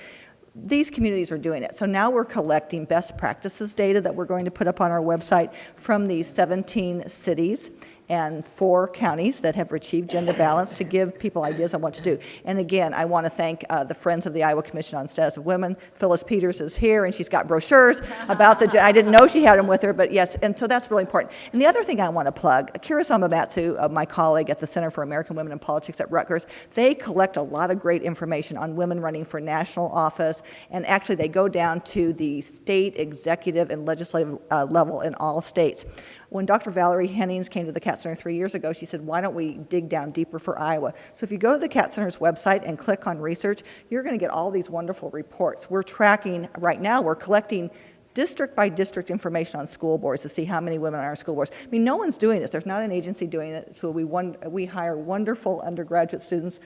these communities are doing it. So now we're collecting best practices data that we're going to put up on our website from these 17 cities and 4 counties that have achieved gender balance to give people ideas on what to do. And again, I want to thank the Friends of the Iowa Commission on Status of Women. Phyllis Peters is here, and she's got brochures about the, I didn't know she had them with her, but yes, and so that's really important. And the other thing I want to plug, Kira Samamatsu, my colleague at the Center for American Women in Politics at Rutgers, they collect a lot of great information on women running for national office, and actually they go down to the state executive and legislative level in all states. When Dr. Valerie Hennings came to the Cat Center 3 years ago, she said, why don't we dig down deeper for Iowa? So if you go to the Cat Center's website and click on research, you're going to get all these wonderful reports. We're tracking, right now, we're collecting district by district information on school boards to see how many women are on our school boards. I mean, no one's doing this. There's not an agency doing it. So we hire wonderful undergraduate students,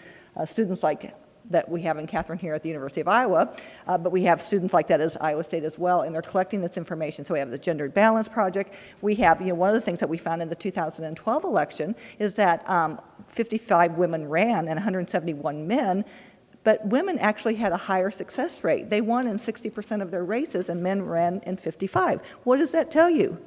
students like that we have in Catherine here at the University of Iowa, but we have students like that as Iowa State as well, and they're collecting this information. So we have the Gendered Balance Project. We have, one of the things that we found in the 2012 election is that 55 women ran and 171 men, but women actually had a higher success rate. They won in 60% of their races, and men ran in 55. What does that tell you?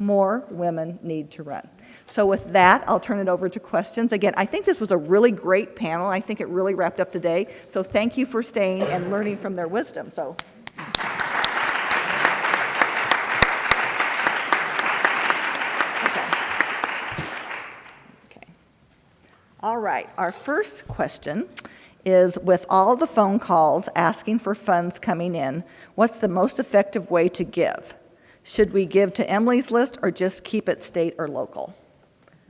More women need to run. So with that, I'll turn it over to questions. Again, I think this was a really great panel. I think it really wrapped up today. So thank you for staying and learning from their wisdom. So. Okay. All right, our first question is, with all the phone calls asking for funds coming in, what's the most effective way to give? Should we give to Emily's list or just keep it state or local?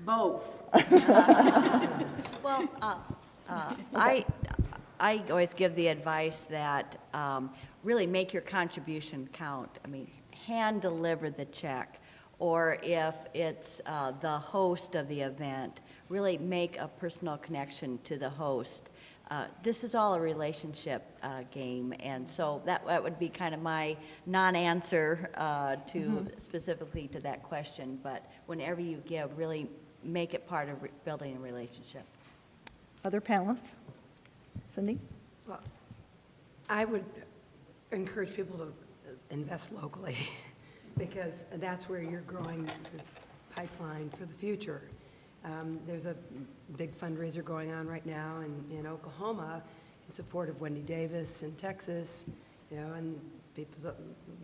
Both. Well, I always give the advice that really make your contribution count. I mean, hand deliver the check, or if it's the host of the event, really make a personal connection to the host. This is all a relationship game, and so that would be kind of my non-answer to specifically to that question. But whenever you give, really make it part of building a relationship. Other panelists? Cindy? Well, I would encourage people to invest locally because that's where you're growing the pipeline for the future. There's a big fundraiser going on right now in Oklahoma in support of Wendy Davis in Texas, and people are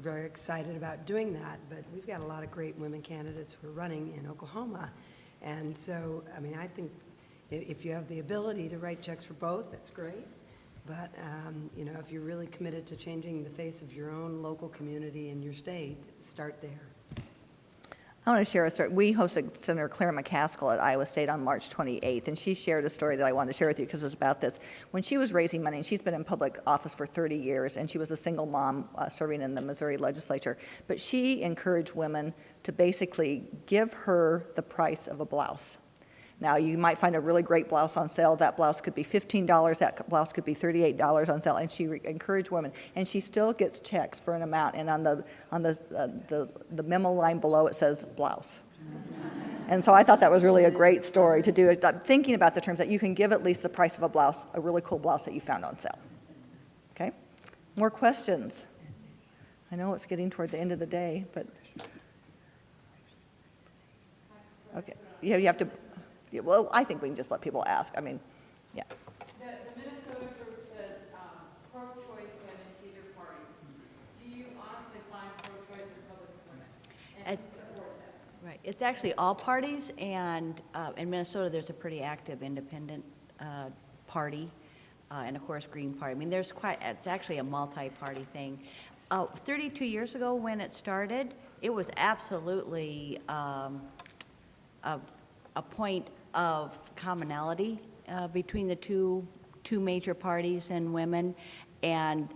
very excited about doing that. But we've got a lot of great women candidates who are running in Oklahoma. And so, I mean, I think if you have the ability to write checks for both, that's great. But, if you're really committed to changing the face of your own local community and your state, start there. I want to share a story. We hosted Senator Claire McCaskill at Iowa State on March 28th, and she shared a story that I wanted to share with you because it's about this. When she was raising money, and she's been in public office for 30 years, and she was a single mom serving in the Missouri legislature, but she encouraged women to basically give her the price of a blouse. Now, you might find a really great blouse on sale. That blouse could be $15. That blouse could be $38 on sale. And she encouraged women. And she still gets checks for an amount. And on the memo line below, it says blouse. And so I thought that was really a great story to do. Thinking about the terms that you can give at least the price of a blouse, a really cool blouse that you found on sale. Okay? More questions? I know it's getting toward the end of the day, but. Okay. Yeah, you have to. Yeah, well, I think we can just let people ask. I mean, yeah. The Minnesota group says pro-choice women either party. Do you honestly find pro-choice Republican women and support that? Right. It's actually all parties, and in Minnesota, there's a pretty active independent party, and of course, Green Party. I mean, it's actually a multi-party thing. 32 years ago when it started, it was absolutely a point of commonality between the two major parties and women. And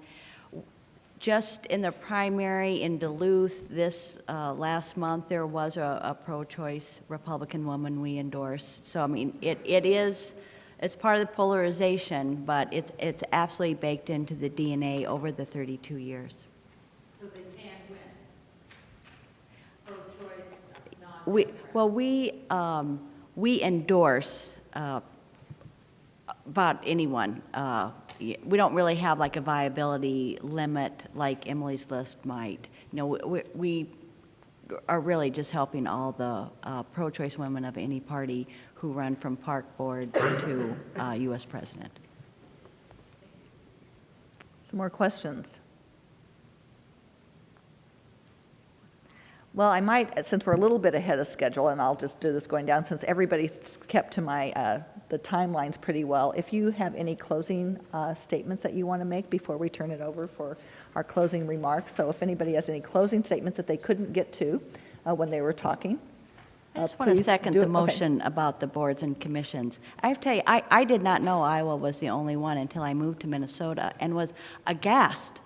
just in the primary in Duluth this last month, there was a pro-choice Republican woman we endorsed. So I mean, it's part of the polarization, but it's absolutely baked into the DNA over the 32 years. So they can win. Pro-choice, We endorse about anyone we don't really have like a viability limit like Emily's List might. You know, we are really just helping all the pro-choice women of any party who run from park board to U.S. president. Some more questions? Well, I might, since we're a little bit ahead of schedule, and I'll just do this going down, since everybody's kept to my the timelines pretty well, if you have any closing statements that you want to make before we turn it over for our closing remarks. So if anybody has any closing statements that they couldn't get to when they were talking. I just want to please second do the it. motion about the boards and commissions. I have to tell you, I did not know Iowa was the only one until I moved to Minnesota and was aghast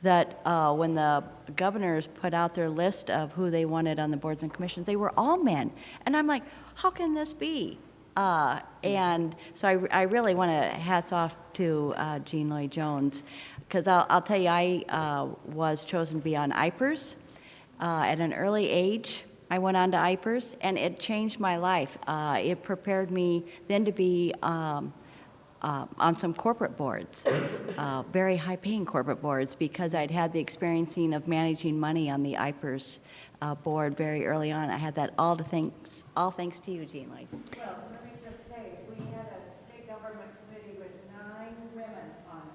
that when the governors put out their list of who they wanted on the boards and commissions, they were all men. And I'm like, how can this be? And so I really want to hats off to Jean Lloyd-Jones, because I'll tell you, I was chosen to be on IPERS at an early age. I went on to IPERS, and it changed my life. It prepared me then to be on some corporate boards, very high-paying corporate boards, because I'd had the experiencing of managing money on the IPERS board very early on. I had that all thanks to you, Jean Lloyd. Well, let me just say, we had a state government committee with 9 women on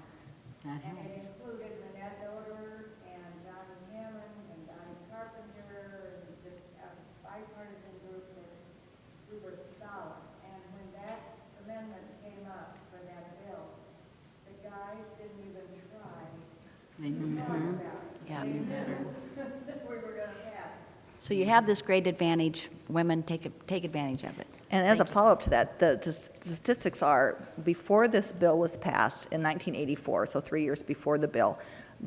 it. And it included Nanette Doder and Johnny Hammond and Donnie Carpenter, and just a bipartisan group that we were solid. And when that amendment came up for that bill, the guys didn't even try to talk about it. Yeah. They knew that we were going to have. So you have this great advantage. Women, take advantage of it. And as a follow-up to that, the statistics are, before this bill was passed in 1984, so 3 years before the bill,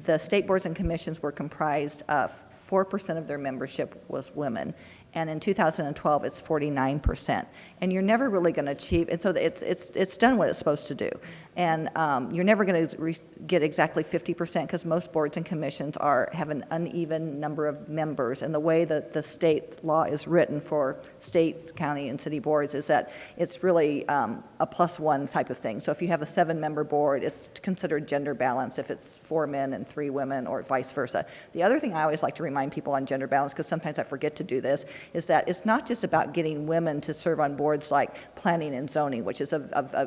the state boards and commissions were comprised of 4% of their membership was women. And in 2012, it's 49%. And you're never really going to achieve, and so it's done what it's supposed to do. And you're never going to get exactly 50%, because most boards and commissions have an uneven number of members. And the way that the state law is written for state, county, and city boards is that it's really a +1 type of thing. So if you have a 7-member board, it's considered gender balance if it's 4 men and 3 women, or vice versa. The other thing I always like to remind people on gender balance, because sometimes I forget to do this, is that it's not just about getting women to serve on boards like planning and zoning, which is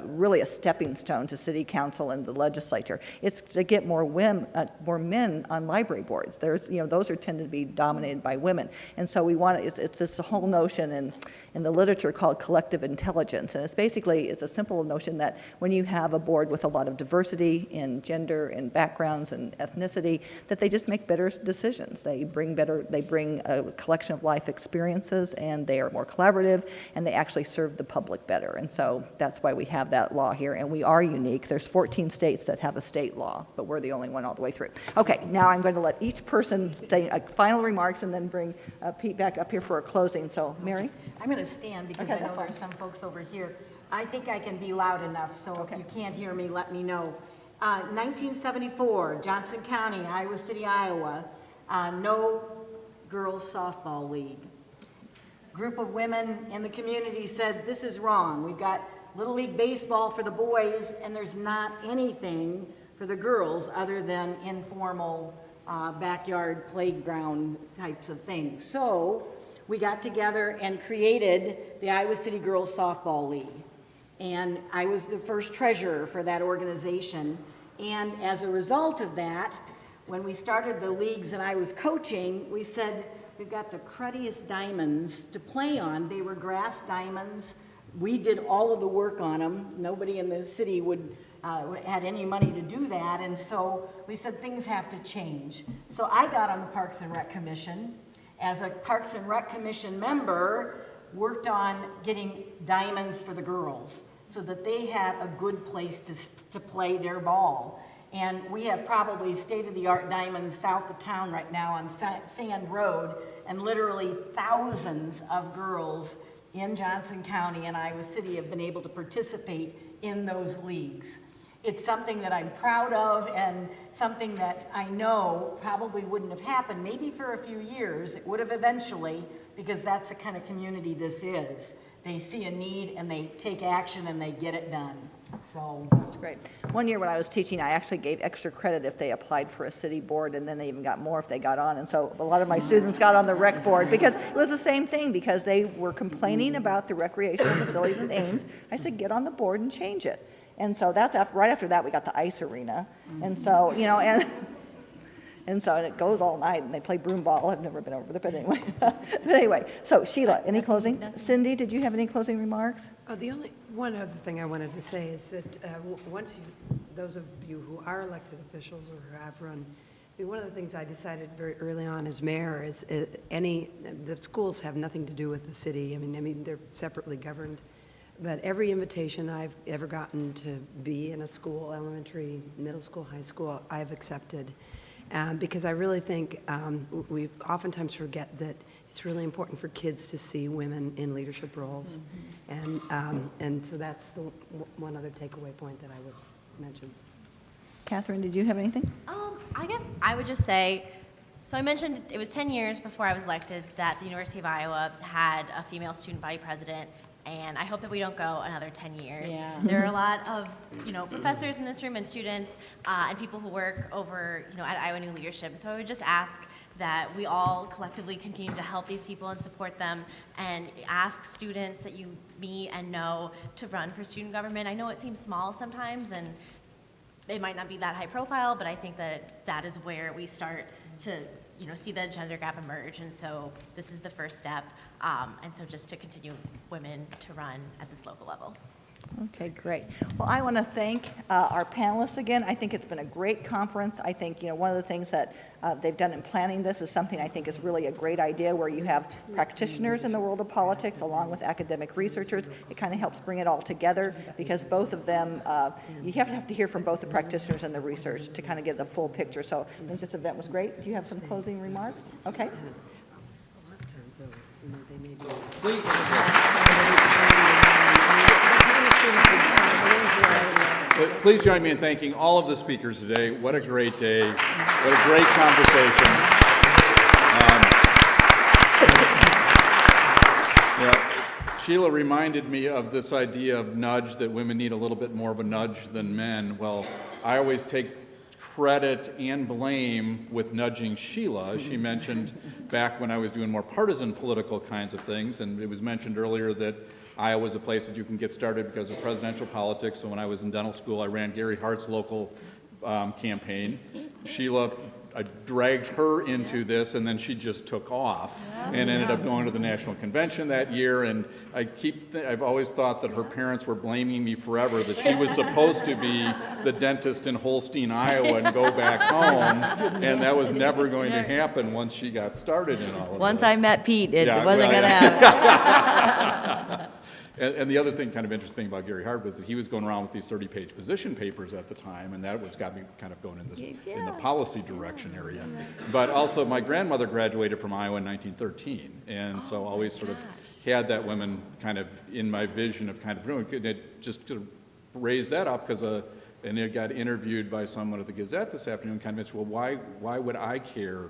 really a stepping stone to city council and the legislature. It's to get more men on library boards. Those are tended to be dominated by women, and so we want it's this whole notion in the literature called collective intelligence, and it's a simple notion that when you have a board with a lot of diversity in gender and backgrounds and ethnicity, that they just make better decisions. They bring a collection of life experiences, and they are more collaborative, and they actually serve the public better. And so that's why we have that law here, and we are unique. There's 14 states that have a state law, but we're the only one all the way through. Okay, now I'm going to let each person say final remarks and then bring Pete back up here for a closing. So, Mary? I'm going to stand because I know there's some folks over here. I think I can be loud enough, so if you can't hear me, let me know. 1974, Johnson County, Iowa City, Iowa, no girls softball league. Group of women in the community said, this is wrong. We've got Little League Baseball for the boys, and there's not anything for the girls other than informal backyard playground types of things. So we got together and created the Iowa City Girls Softball League. And I was the first treasurer for that organization. And as a result of that, when we started the leagues and I was coaching, we said, we've got the cruddiest diamonds to play on. They were grass diamonds. We did all of the work on them. Nobody in the city had any money to do that. And so we said things have to change. So I got on the Parks and Rec Commission. As a Parks and Rec Commission member, worked on getting diamonds for the girls so that they had a good place to play their ball. And we have probably state-of-the-art diamonds south of town right now on Sand Road, and literally thousands of girls in Johnson County and Iowa City have been able to participate in those leagues. It's something that I'm proud of, and something that I know probably wouldn't have happened, maybe for a few years. It would have eventually, because that's the kind of community this is. they see a need and they take action and they get it done. So, That's great. One year when I was teaching, I actually gave extra credit if they applied for a city board, and then they even got more if they got on. And so a lot of my students got on the rec board because it was the same thing, because they were complaining about the recreational facilities in Ames. I said, get on the board and change it. And so that's right after that, we got the ice arena. And so, and so it goes all night, and they play broom ball. I've never been over there, but anyway. But anyway, so Sheila, any closing? Cindy, did you have any closing remarks? The only one other thing I wanted to say is that once those of you who are elected officials or who have run, one of the things I decided very early on as mayor is the schools have nothing to do with the city. I mean they're separately governed. But every invitation I've ever gotten to be in a school, elementary, middle school, high school, I've accepted. Because I really think we oftentimes forget that it's really important for kids to see women in leadership roles. And so that's the one other takeaway point that I would mention. Catherine, did you have anything? I guess I would just say, so I mentioned it was 10 years before I was elected that the University of Iowa had a female student body president, and I hope that we don't go another 10 years. Yeah. There are a lot of, professors in this room and students and people who work over, at Iowa New Leadership. So I would just ask that we all collectively continue to help these people and support them, and ask students that you meet and know to run for student government. I know it seems small sometimes, and it might not be that high profile, but I think that is where we start to see the gender gap emerge, and so this is the first step, and so just to continue women to run at this local level. Okay, great. Well, I want to thank our panelists again. I think it's been a great conference. I think, one of the things that they've done in planning this is something I think is really a great idea, where you have practitioners in the world of politics along with academic researchers. It kind of helps bring it all together, because both of them, you have to hear from both the practitioners and the research to kind of get the full picture. So I think this event was great. Do you have some closing remarks? Okay. Please join me in thanking all of the speakers today. What a great day. What a great conversation. Sheila reminded me of this idea of nudge, that women need a little bit more of a nudge than men. Well, I always take credit and blame with nudging Sheila. She mentioned back when I was doing more partisan political kinds of things, and it was mentioned earlier that Iowa is a place that you can get started because of presidential politics. So when I was in dental school, I ran Gary Hart's local campaign. Sheila, I dragged her into this, and then she just took off and ended up going to the national convention that year. And I've always thought that her parents were blaming me forever, that she was supposed to be the dentist in Holstein, Iowa, and go back home, and that was never going to happen once she got started in all of this. Once I met Pete, it wasn't going to happen. And the other thing kind of interesting about Gary Hart was that he was going around with these 30-page position papers at the time, and that got me kind of going in this in the policy direction area. But also, my grandmother graduated from Iowa in 1913, and so always sort of had that women kind of in my vision of kind of just to raise that up, because and it got interviewed by someone at the Gazette this afternoon, kind of mentioned, well, why would I care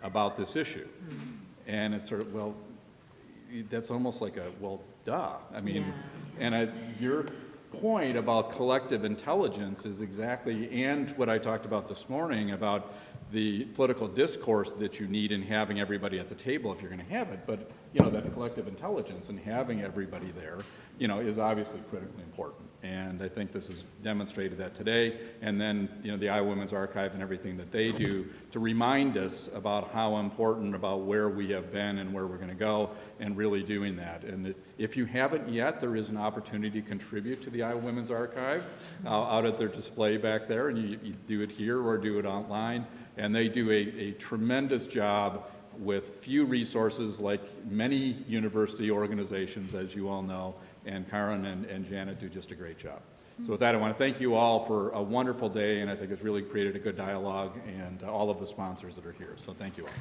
about this issue? And it's sort of, well, that's almost like duh. I mean, your point about collective intelligence is exactly, and what I talked about this morning about the political discourse that you need in having everybody at the table if you're going to have it. But, that collective intelligence and having everybody there, is obviously critically important. And I think this has demonstrated that today. And then, the Iowa Women's Archive and everything that they do to remind us about how important, about where we have been and where we're going to go, and really doing that. And if you haven't yet, there is an opportunity to contribute to the Iowa Women's Archive out at their display back there, and you do it here or do it online. And they do a tremendous job with few resources, like many university organizations, as you all know, and Karen and Janet do just a great job. So with that, I want to thank you all for a wonderful day, and I think it's really created a good dialogue, and all of the sponsors that are here. So thank you all.